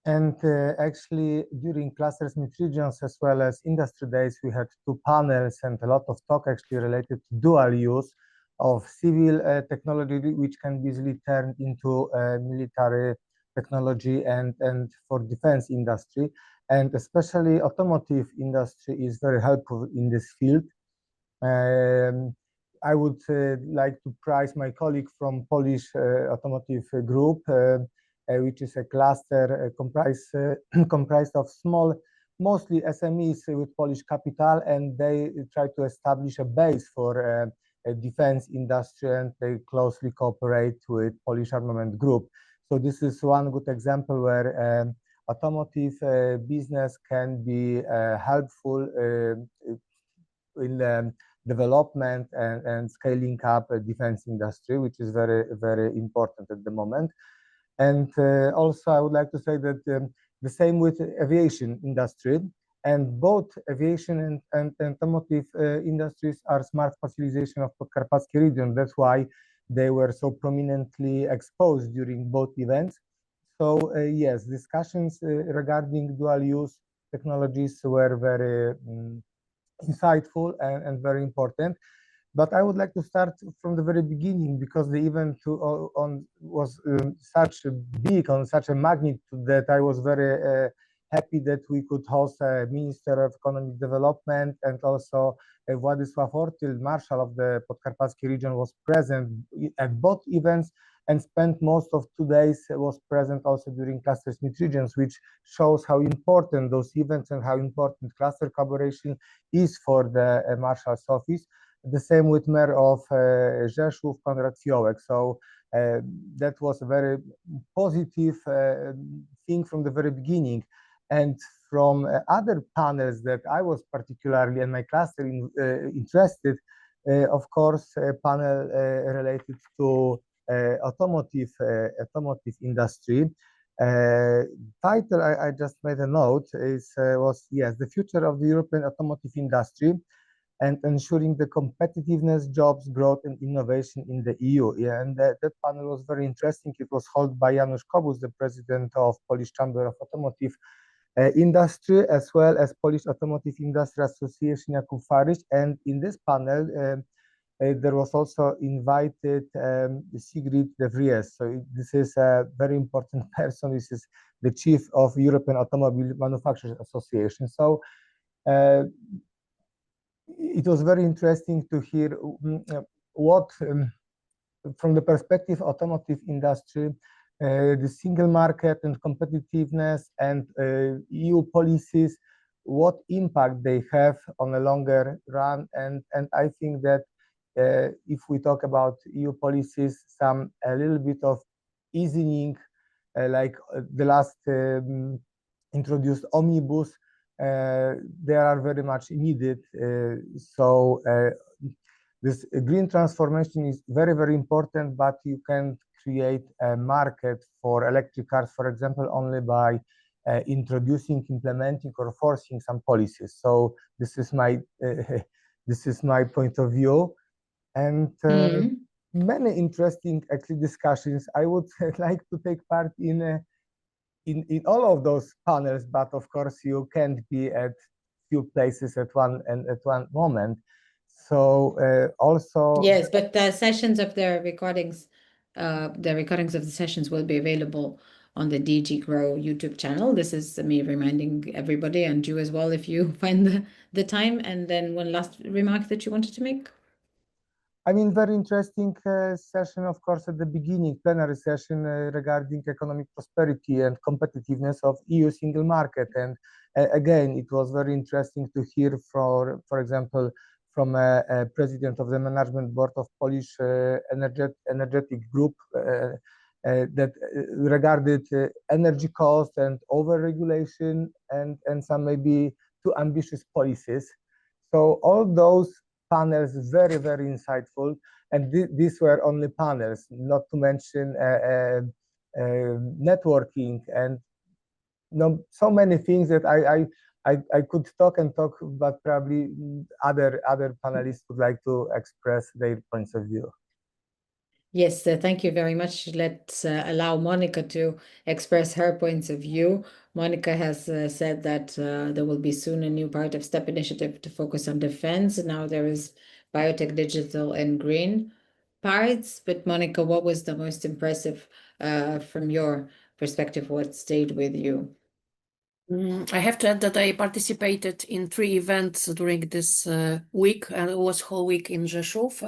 And actually, during clusters meet regions as well as industry days, we had 2 panels and a lot of talk actually related to dual use of civil technology, which can be easily turned into military technology and for defense industry. And especially automotive industry is very helpful in this field. I would like to praise my colleague from Polish Automotive Group, which is a cluster comprised of small, mostly SMEs with Polish capital, and they try to establish a base for a defense industry, and they closely cooperate with Polish Armament Group. So this is one good example where automotive business can be helpful in development and scaling up a defense industry, which is very, very important at the moment. And also, I would like to say that the same with aviation industry, and both aviation and automotive industries are smart facilitation of Podkarpackie region. That's why they were so prominently exposed during both events. So yes, discussions regarding dual use technologies were very insightful and very important. But I would like to start from the very beginning, because the event was such big, on such a magnitude, that I was very happy that we could host a Minister of Economic Development, and also Władysław Ortyl, Marshal of the Podkarpackie region, was present at both events and spent most of 2 days, was present also during clusters meet regions, which shows how important those events and how important cluster collaboration is for the Marshal's office. The same with Mayor of Rzeszów, Konrad Fiołek. So that was a very positive thing from the very beginning. And from other panels that I was particularly, and my cluster interested, of course, a panel related to automotive industry. Title I just made a note was the future of the European automotive industry and ensuring the competitiveness, jobs, growth, and innovation in the EU. Yeah, and that panel was very interesting. It was held by Janusz Kobus, the president of Polish Chamber of Automotive Industry, as well as Polish Automotive Industry Association, Jakub Faryś. And in this panel, there was also invited Sigrid de Vries. So this is a very important person. This is the chief of European Automobile Manufacturers Association. So it was very interesting to hear what, from the perspective of automotive industry, the single market and competitiveness and EU policies, what impact they have on a longer run. And I think that if we talk about EU policies, a little bit of easing, like the last introduced omnibus, they are very much needed. So this green transformation is very, very important, but you can create a market for electric cars, for example, only by introducing, implementing, or forcing some policies. So this is my this is my point of view, and many interesting actually discussions. I would like to take part in all of those panels, but of course you can't be at few places at one moment. So also yes, but the sessions of the recordings of the sessions will be available on the DG Grow YouTube channel. This is me reminding everybody, and you as well, if you find the time. And then one last remark that you wanted to make. I mean, very interesting session, of course, at the beginning, plenary session regarding economic prosperity and competitiveness of EU single market. And again, it was very interesting to hear, for example, from a president of the management board of Polish energetic group that regarded energy cost and over-regulation and some maybe too ambitious policies. So all those panels very, very insightful, and these were only panels, not to mention networking and so many things that I could talk and talk, but probably other panelists would like to express their points of view. Yes, thank you very much. Let's allow Monica to express her points of view. Monica has said that there will be soon a new part of STEP initiative to focus on defense. Now there is biotech, digital, and green parts. But Monica, what was the most impressive from your perspective? What stayed with you? I have to add that I participated in 3 events during this week, and it was whole week in Rzeszów.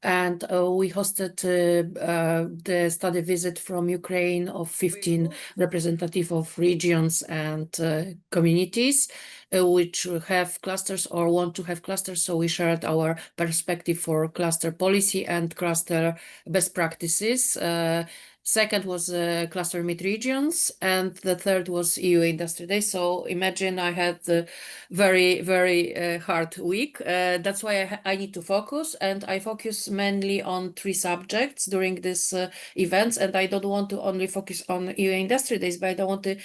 And we hosted the study visit from Ukraine of 15 representative of regions and communities which have clusters or want to have clusters. So we shared our perspective for cluster policy and cluster best practices. Second was cluster mid-regions, and the third was EU Industry Day. So imagine I had a very, very hard week. That's why I need to focus, and I focus mainly on 3 subjects during this events. And I don't want to only focus on EU Industry Days, but I don't want to.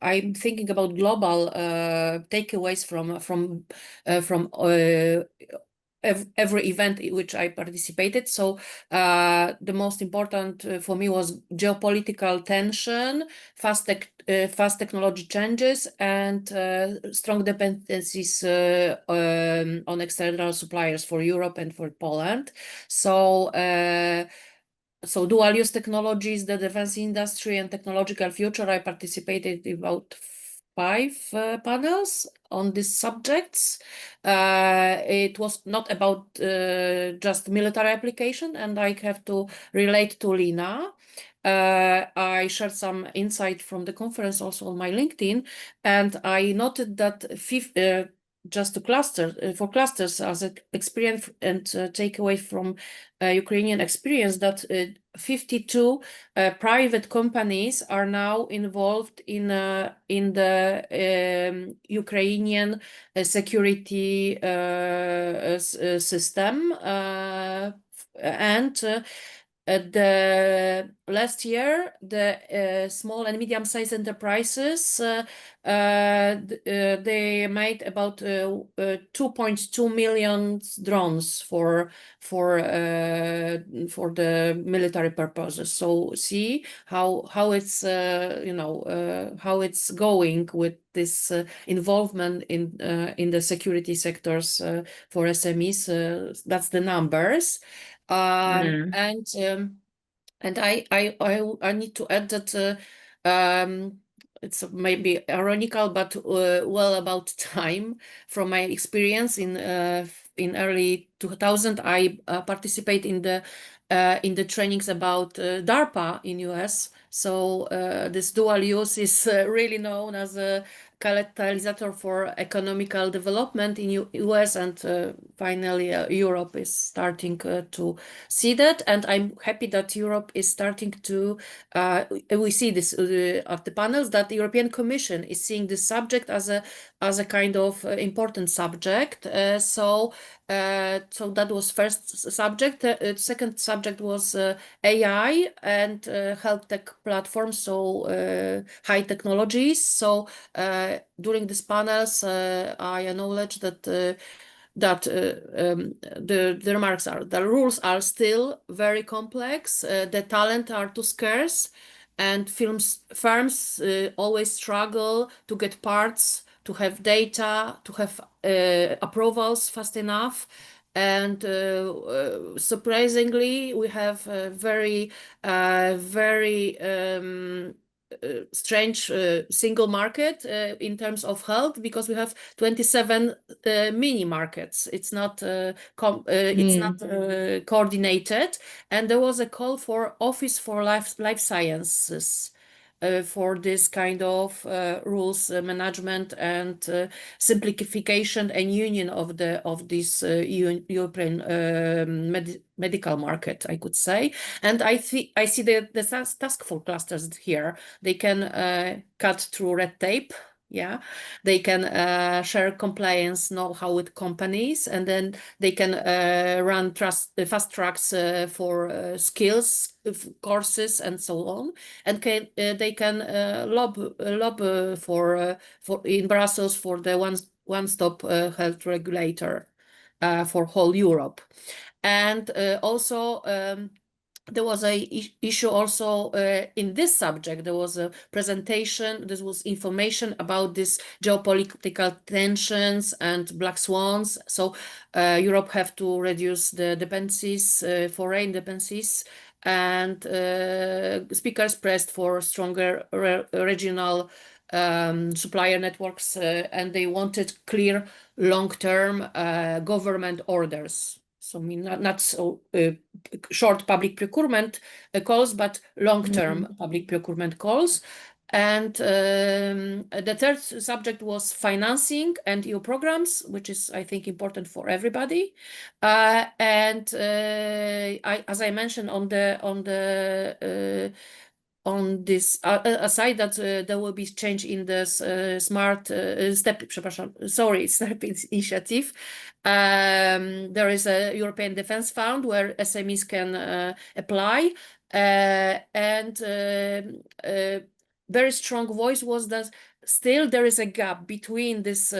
I'm thinking about global takeaways from every event in which I participated. So the most important for me was geopolitical tension, fast technology changes, and strong dependencies on external suppliers for Europe and for Poland. So dual use technologies, the defense industry, and technological future. I participated in about 5 panels on these subjects. It was not about just military application, and I have to relate to Lina. I shared some insight from the conference also on my LinkedIn, and I noted that just to for clusters as an experience and takeaway from Ukrainian experience, that 52 private companies are now involved in the Ukrainian security system, and the last year, the small and medium-sized enterprises they made about 2.2 million drones for the military purposes. So see how it's how it's going with this involvement in the security sectors for SMEs. That's the numbers. And I need to add that it's maybe ironical, but well about time. From my experience in early 2000, I participate in the trainings about DARPA in US. So this dual use is really known as a catalyst for economical development in US, and finally Europe is starting to see that, and I'm happy that Europe is starting to we see this at the panels, that the European Commission is seeing this subject as a kind of important subject. So So that was first subject. Second subject was AI and health tech platforms, so high technologies. So during these panels, I acknowledge that the remarks are the rules are still very complex, the talent are too scarce, and firms always struggle to get parts, to have data, to have approvals fast enough. And surprisingly, we have a very strange single market in terms of health, because we have 27 mini markets. It's not coordinated, and there was a call for Office for Life Sciences for this kind of rules management and simplification and union of this European medical market, I could say. And I see the task force clusters here. They can cut through red tape. Yeah, they can share compliance know-how with companies, and then they can run fast tracks for skills courses and so on, and they can lobby for in Brussels for the one-stop health regulator for whole Europe. And also there was a issue also in this subject. There was a presentation. This was information about this geopolitical tensions and black swans. So Europe have to reduce the dependencies, foreign dependencies, and speakers pressed for stronger regional supplier networks, and they wanted clear long-term government orders. So I mean, not so short public procurement calls, but long-term public procurement calls. And the third subject was financing and EU programs, which is, I think, important for everybody. And as I mentioned on this aside, that there will be change in this STEP initiative. There is a European Defence Fund where SMEs can apply, and very strong voice was that still there is a gap between this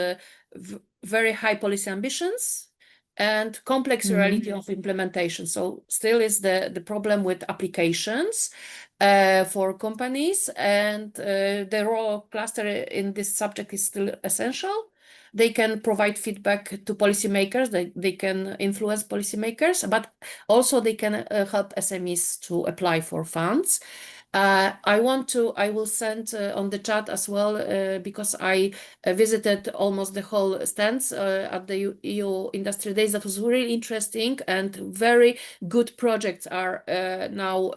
very high policy ambitions and complex reality of implementation. So still is the problem with applications for companies, and the role of cluster in this subject is still essential. They can provide feedback to policymakers, they can influence policymakers, but also they can help SMEs to apply for funds. I will send on the chat as well, because I visited almost the whole stands at the EU Industry Days. That was really interesting, and very good projects are now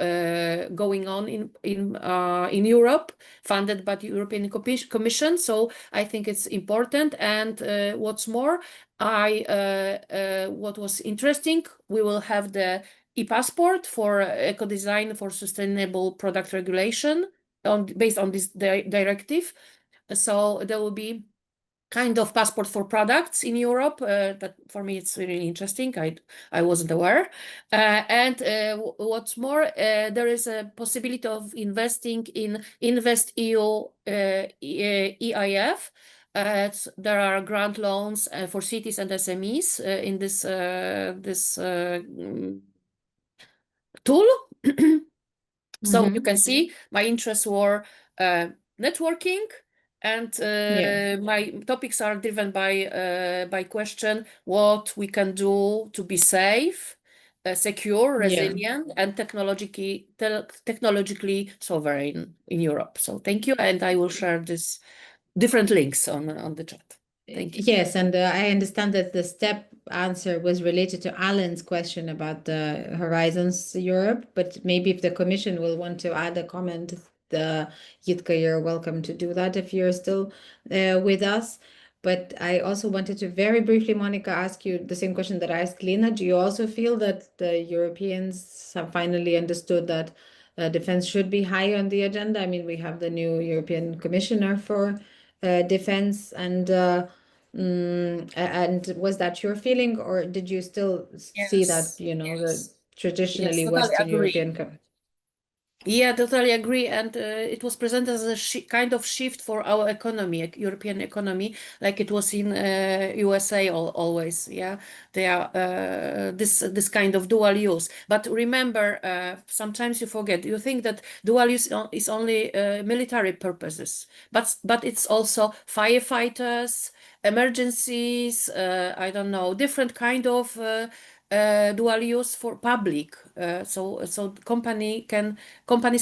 going on in Europe, funded by the European Commission. So I think it's important. And what's more, what was interesting, we will have the e-passport for eco-design for sustainable product regulation based on this directive. So there will be kind of passport for products in Europe. That for me it's really interesting. I wasn't aware. And what's more, there is a possibility of investing in InvestEU EIF. There are grant loans for cities and SMEs in this tool. So you can see my interests were networking, and my topics are driven by question what we can do to be safe, secure, resilient, and technologically sovereign in Europe. So thank you, and I will share this different links on the chat. Thank you. Yes, and I understand that the STEP answer was related to Alan's question about the Horizons Europe, but maybe if the Commission will want to add a comment, Jitka, you're welcome to do that if you're still with us. But I also wanted to very briefly, Monica, ask you the same question that I asked Lena. Do you also feel that the Europeans have finally understood that defense should be high on the agenda? I mean, we have the new European Commissioner for defense, and And was that your feeling, or did you still see that, Yes, you know, yes. the traditionally Yes, totally Western agree. European Yeah, totally agree. And it was presented as a kind of shift for our economy, European economy, like it was in USA always. Yeah, they are this kind of dual use. But remember, sometimes you forget. You think that dual use is only military purposes, but it's also firefighters, emergencies. I don't know, different kind of dual use for public. So companies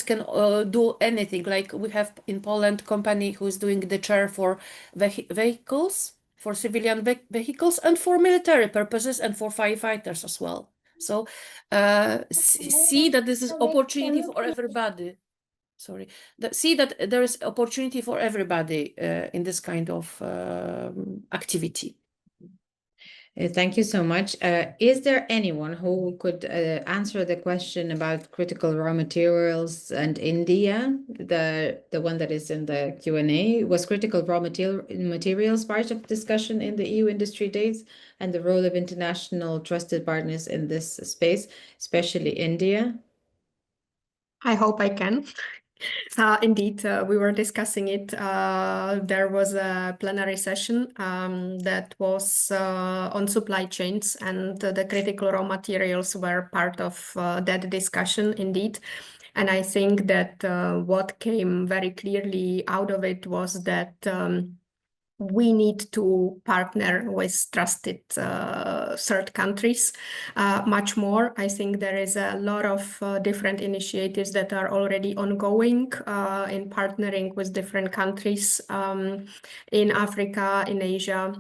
can do anything. Like we have in Poland company who is doing the chair for vehicles, for civilian vehicles, and for military purposes, and for firefighters as well. So see that this is opportunity for everybody. Sorry, see that there is opportunity for everybody in this kind of activity. Thank you so much. Is there anyone who could answer the question about critical raw materials and India, the one that is in the Q&A? Was critical raw materials part of discussion in the EU Industry Days, and the role of international trusted partners in this space, especially India? I hope I can. Indeed, we were discussing it. There was a plenary session that was on supply chains, and the critical raw materials were part of that discussion, indeed. And I think that what came very clearly out of it was that we need to partner with trusted third countries much more. I think there is a lot of different initiatives that are already ongoing in partnering with different countries in Africa, in Asia,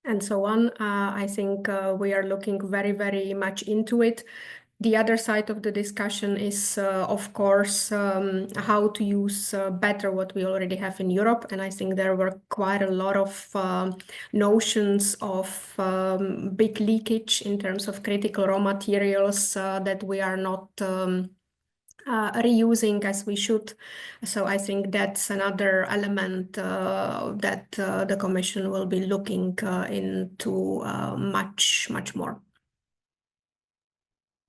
and so on. I think we are looking very, very much into it. The other side of the discussion is, of course, how to use better what we already have in Europe. And I think there were quite a lot of notions of big leakage in terms of critical raw materials that we are not reusing as we should. So I think that's another element that the Commission will be looking into much, much more.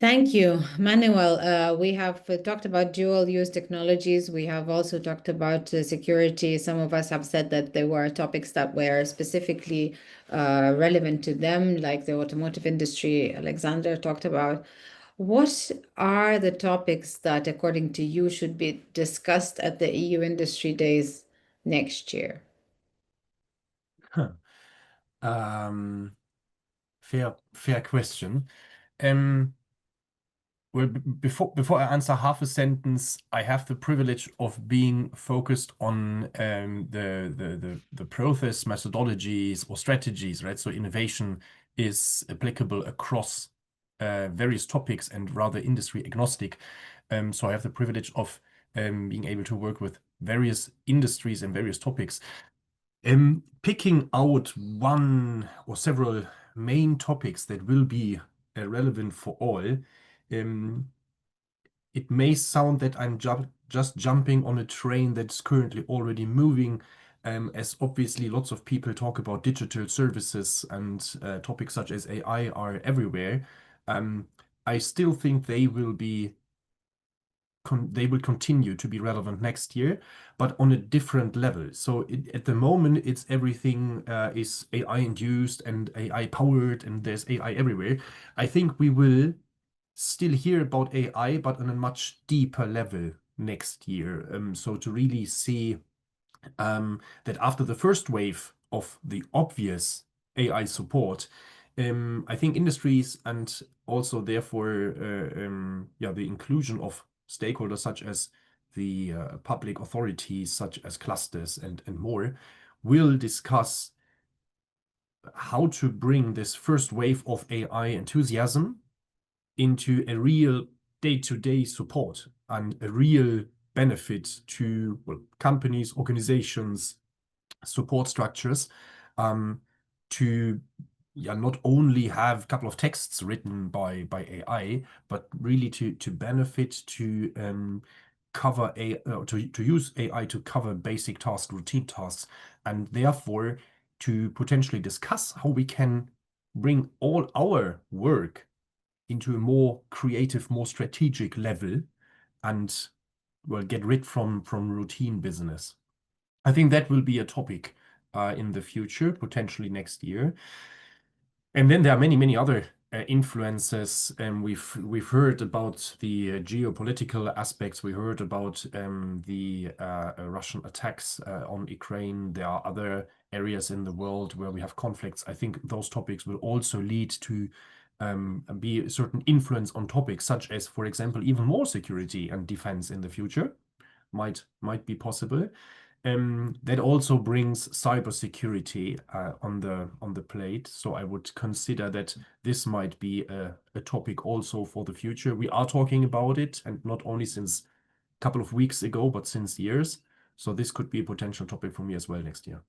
Thank you, Manuel. We have talked about dual-use technologies. We have also talked about security. Some of us have said that there were topics that were specifically relevant to them, like the automotive industry Alexander talked about. What are the topics that, according to you, should be discussed at the EU Industry Days next year? Fair question. Well, before I answer half a sentence, I have the privilege of being focused on the process methodologies or strategies, right? So innovation is applicable across various topics and rather industry agnostic. So I have the privilege of being able to work with various industries and various topics. Picking out one or several main topics that will be relevant for all. It may sound that I'm just jumping on a train that's currently already moving, as obviously lots of people talk about digital services and topics such as AI are everywhere. I still think they will continue to be relevant next year, but on a different level. So at the moment, it's everything is AI induced and AI powered, and there's AI everywhere. I think we will still hear about AI, but on a much deeper level next year. So to really see that after the first wave of the obvious AI support, I think industries and also therefore the inclusion of stakeholders such as the public authorities, such as clusters and more, will discuss how to bring this first wave of AI enthusiasm into a real day-to-day support and a real benefit to companies, organizations, support structures, to not only have a couple of texts written by AI, but really to benefit, to cover to use AI to cover basic tasks, routine tasks, and therefore to potentially discuss how we can bring all our work into a more creative, more strategic level and, well, get rid from routine business. I think that will be a topic in the future, potentially next year. And then there are many other influences, and we've heard about the geopolitical aspects. We heard about the Russian attacks on Ukraine. There are other areas in the world where we have conflicts. I think those topics will also lead to be a certain influence on topics such as, for example, even more security and defense in the future might be possible. That also brings cybersecurity on the plate. So I would consider that this might be a topic also for the future. We are talking about it, and not only since a couple of weeks ago, but since years. So this could be a potential topic for me as well next year.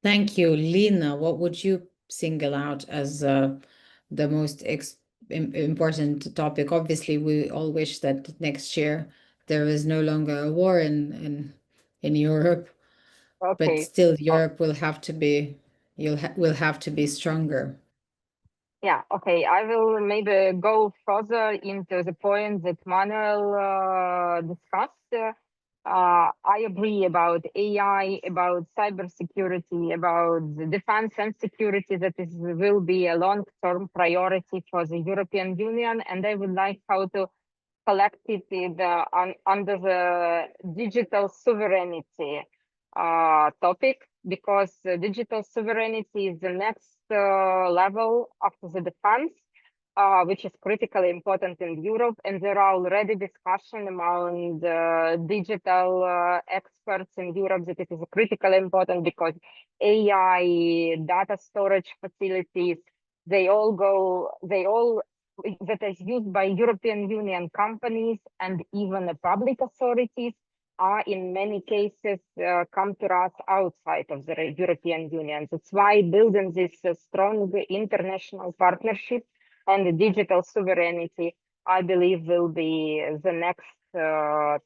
Thank you. Lina, what would you single out as the most important topic? Obviously, we all wish that next year there is no longer a war in Europe, but Okay. still Europe will have to be will have to be stronger. Yeah, okay. I will maybe go further into the point that Manuel discussed. I agree about AI, about cybersecurity, about the defense and security, that will be a long-term priority for the European Union, and I would like how to collect it under the digital sovereignty topic, because digital sovereignty is the next level after the defense, which is critically important in Europe. And there are already discussion among the digital experts in Europe that it is critically important, because AI, data storage facilities, that is used by European Union companies and even the public authorities are in many cases come to us outside of the European Union. That's why building this strong international partnership and the digital sovereignty, I believe, will be the next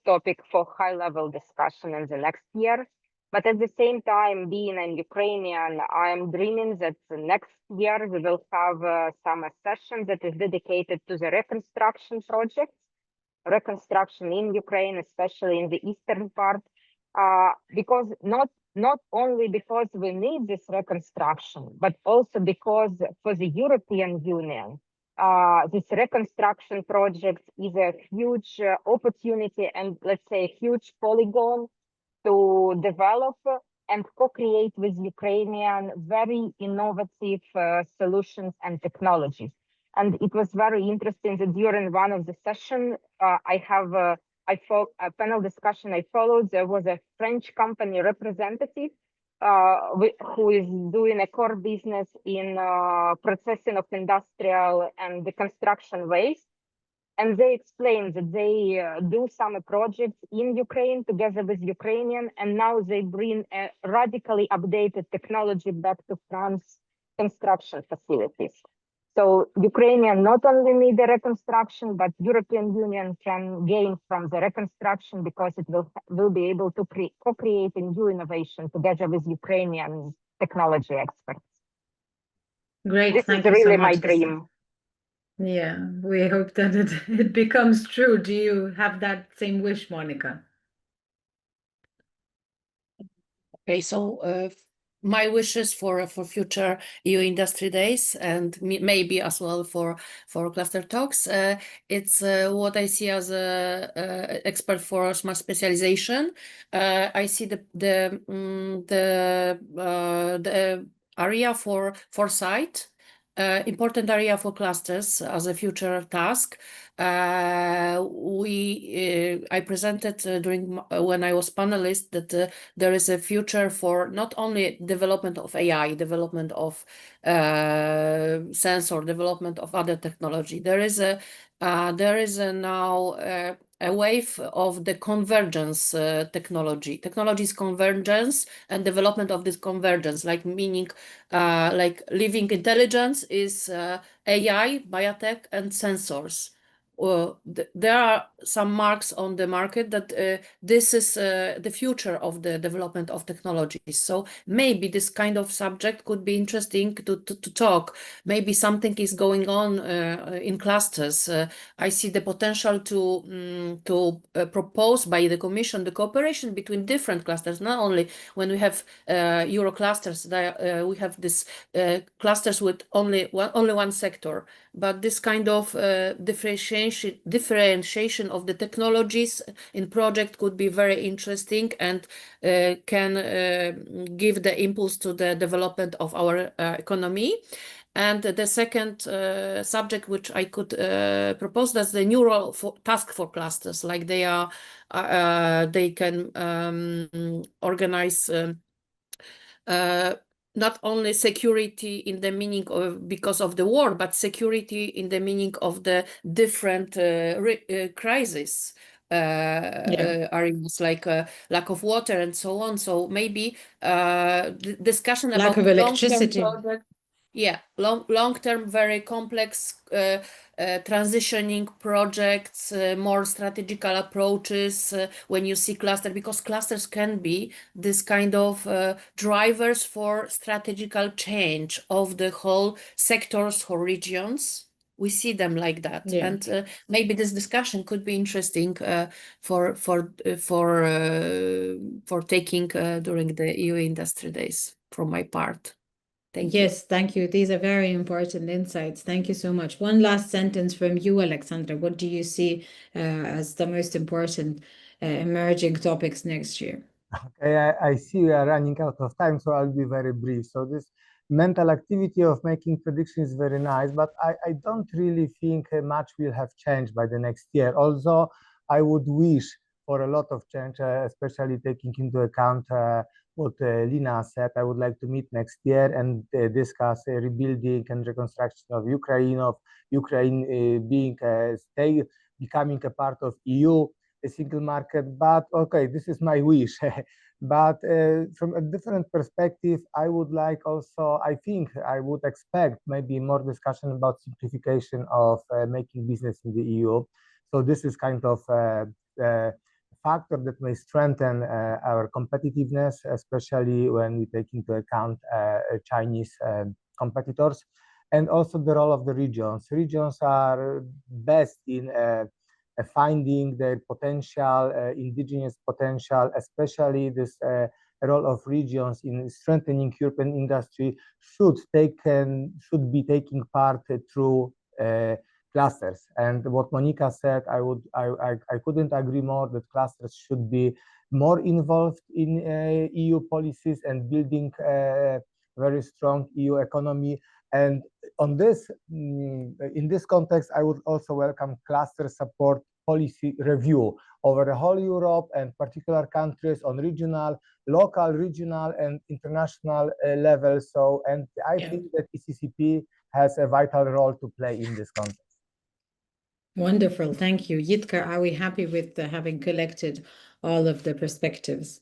topic for high-level discussion in the next year. But at the same time, being a Ukrainian, I am dreaming that next year we will have some session that is dedicated to the reconstruction projects, reconstruction in Ukraine, especially in the eastern part, because not only because we need this reconstruction, but also because for the European Union, this reconstruction project is a huge opportunity and, let's say, a huge polygon to develop and co-create with Ukrainian very innovative solutions and technologies. And it was very interesting that during one of the sessions, a panel discussion I followed, there was a French company representative who is doing a core business in processing of industrial and the construction waste. And they explained that they do some projects in Ukraine together with Ukrainian, and now they bring a radically updated technology back to France construction facilities. So Ukrainian not only need the reconstruction, but European Union can gain from the reconstruction, because it will be able to co-create a new innovation together with Ukrainian technology experts. Great, this thank is you so really much. my dream. Yeah, we hope that it becomes true. Do you have that same wish, Monica? Okay, so my wishes for future EU Industry Days, and maybe as well for cluster talks, it's what I see as a expert for smart specialization. I see the area for foresight. Important area for clusters as a future task. I presented during when I was panelist that there is a future for not only development of AI, development of sensor, development of other technology. There is now a wave of the convergence technologies convergence and development of this convergence, like meaning like living intelligence is AI, biotech, and sensors. there are some marks on the market that this is the future of the development of technologies. So maybe this kind of subject could be interesting to talk. Maybe something is going on in clusters. I see the potential to propose by the Commission the cooperation between different clusters, not only when we have Euro clusters, we have this clusters with only one sector, but this kind of differentiation of the technologies in project could be very interesting and can give the impulse to the development of our economy. And the second subject which I could propose, that's the new role task for clusters, like they can organize not only security in the meaning of because of the war, but security in the meaning of the different crises areas, like lack of water and so on. So maybe discussion Lack about of electricity. long-term project. Yeah, long-term, very complex transitioning projects, more strategical approaches when you see cluster, because clusters can be this kind of drivers for strategical change of the whole sectors or regions. We see them like that, and maybe this discussion could be interesting for taking during the EU Industry Days. From my part. Yes, thank you. These are very important insights. Thank you so much. One last sentence from you, Alexandra. What do you see as the most important emerging topics next year? Okay, I see we are running out of time, so I'll be very brief. So this mental activity of making predictions is very nice, but I don't really think much will have changed by the next year. Although I would wish for a lot of change, especially taking into account what Lina said. I would like to meet next year and discuss rebuilding and reconstruction of Ukraine becoming a part of EU, a single market. But okay, this is my wish. But from a different perspective, I would like also, I think I would expect maybe more discussion about simplification of making business in the EU. So this is kind of factor that may strengthen our competitiveness, especially when we take into account Chinese competitors, and also the role of the regions. Regions are best in finding their potential, indigenous potential, especially this role of regions in strengthening European industry should be taking part through clusters. And what Monica said, I couldn't agree more that clusters should be more involved in EU policies and building a very strong EU economy. And on this, in this context, I would also welcome cluster support policy review over the whole Europe and particular countries on local, regional, and international level. So, and I think that ECCP has a vital role to play in this context. Wonderful, thank you. Jitka, are we happy with having collected all of the perspectives?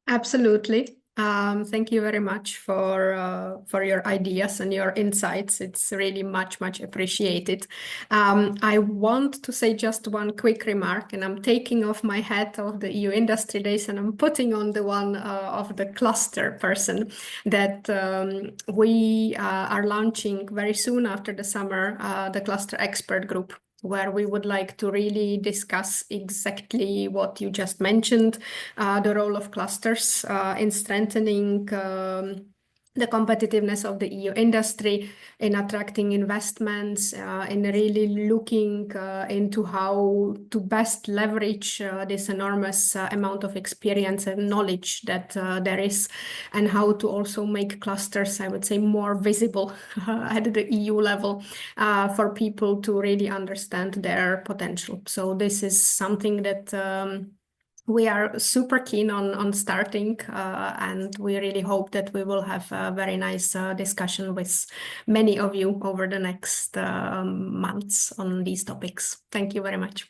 Absolutely. Thank you very much for your ideas and your insights. It's really much appreciated. I want to say just one quick remark, and I'm taking off my hat of the EU Industry Days and I'm putting on the one of the cluster person that we are launching very soon after the summer, the cluster expert group, where we would like to really discuss exactly what you just mentioned, the role of clusters in strengthening the competitiveness of the EU industry, in attracting investments, in really looking into how to best leverage this enormous amount of experience and knowledge that there is, and how to also make clusters, I would say, more visible at the EU level for people to really understand their potential. So this is something that we are super keen on starting, and we really hope that we will have a very nice discussion with many of you over the next months on these topics. Thank you very much.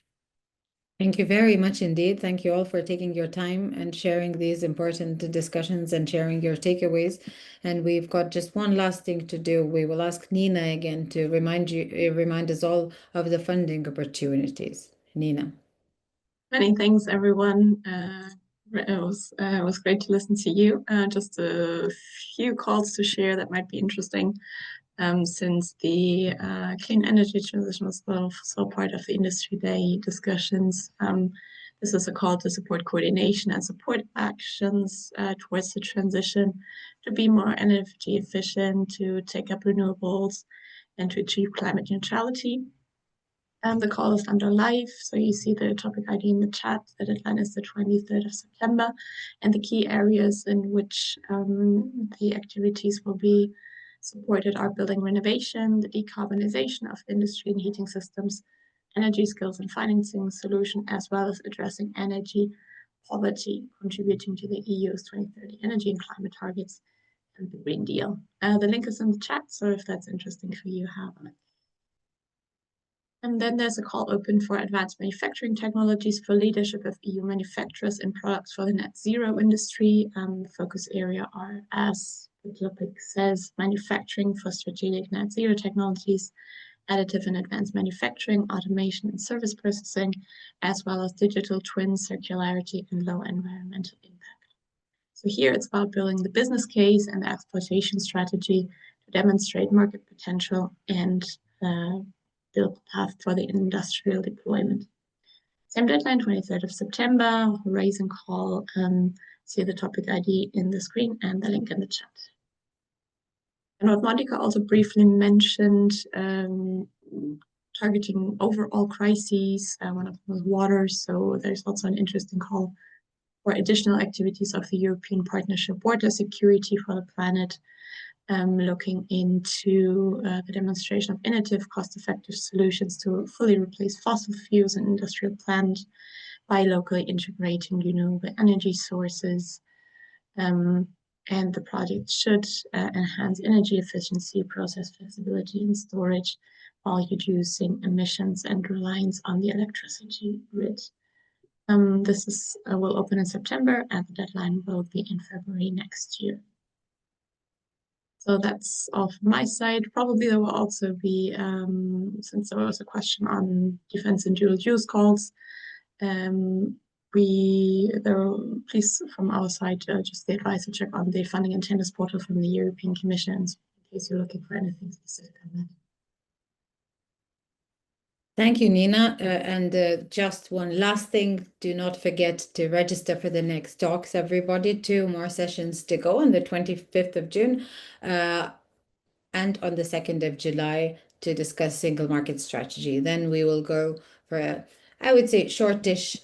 Thank you very much indeed. Thank you all for taking your time and sharing these important discussions and sharing your takeaways. And we've got just one last thing to do. We will ask Nina again to remind us all of the funding opportunities. Nina. Many thanks, everyone. It was great to listen to you. Just a few calls to share that might be interesting. Since the clean energy transition was so part of the Industry Day discussions. This is a call to support coordination and support actions towards the transition to be more energy efficient, to take up renewables, and to achieve climate neutrality. The call is under live, so you see the topic ID in the chat. The deadline is the 23rd of September, and the key areas in which the activities will be supported are building renovation, the decarbonization of industry and heating systems, energy skills and financing solution, as well as addressing energy poverty, contributing to the EU's 2030 energy and climate targets and the Green Deal. The link is in the chat, so if that's interesting for you, have a look. And then there's a call open for advanced manufacturing technologies for leadership of EU manufacturers in products for the net zero industry. The focus area are, as the topic says, manufacturing for strategic net zero technologies, additive and advanced manufacturing, automation and service processing, as well as digital twins, circularity, and low environmental impact. So here it's about building the business case and the exploitation strategy to demonstrate market potential and build a path for the industrial deployment. Same deadline, 23rd of September, raise and call. See the topic ID in the screen and the link in the chat. And what Monica also briefly mentioned, targeting overall crises, one of them was water, so there's also an interesting call for additional activities of the European Partnership Water Security for the Planet, looking into the demonstration of innovative, cost-effective solutions to fully replace fossil fuels in industrial plants by locally integrating renewable energy sources. And the project should enhance energy efficiency, process flexibility, and storage while reducing emissions and reliance on the electricity grid. This will open in September, and the deadline will be in February next year. So that's all from my side. Probably there will also be, since there was a question on defense and dual use calls, please from our side, just the advice to check on the funding and tenders portal from the European Commission in case you're looking for anything specific on that. Thank you, Nina. And just one last thing, do not forget to register for the next talks, everybody. 2 more sessions to go on the 25th of June and on the 2nd of July to discuss single market strategy. Then we will go for a, I would say, shortish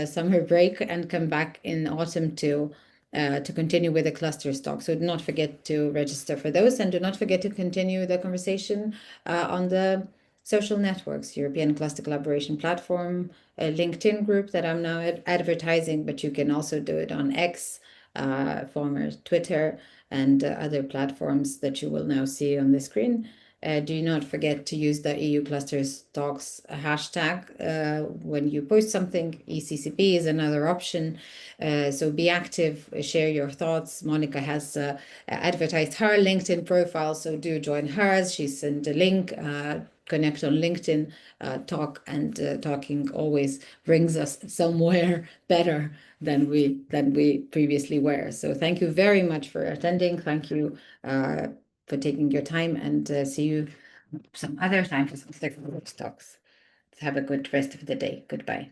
summer break and come back in autumn to continue with the cluster stock. So do not forget to register for those, and do not forget to continue the conversation on the social networks, European Cluster Collaboration Platform, a LinkedIn group that I'm now advertising, but you can also do it on X, former Twitter, and other platforms that you will now see on the screen. Do not forget to use the EU Clusters Talks hashtag when you post something. ECCP is another option. So be active, share your thoughts. Monica has advertised her LinkedIn profile, so do join hers. She sent a link. Connect on LinkedIn, talk, and talking always brings us somewhere better than we previously were. So thank you very much for attending. Thank you for taking your time, and see you some other time for some talks. Have a good rest of the day. Goodbye.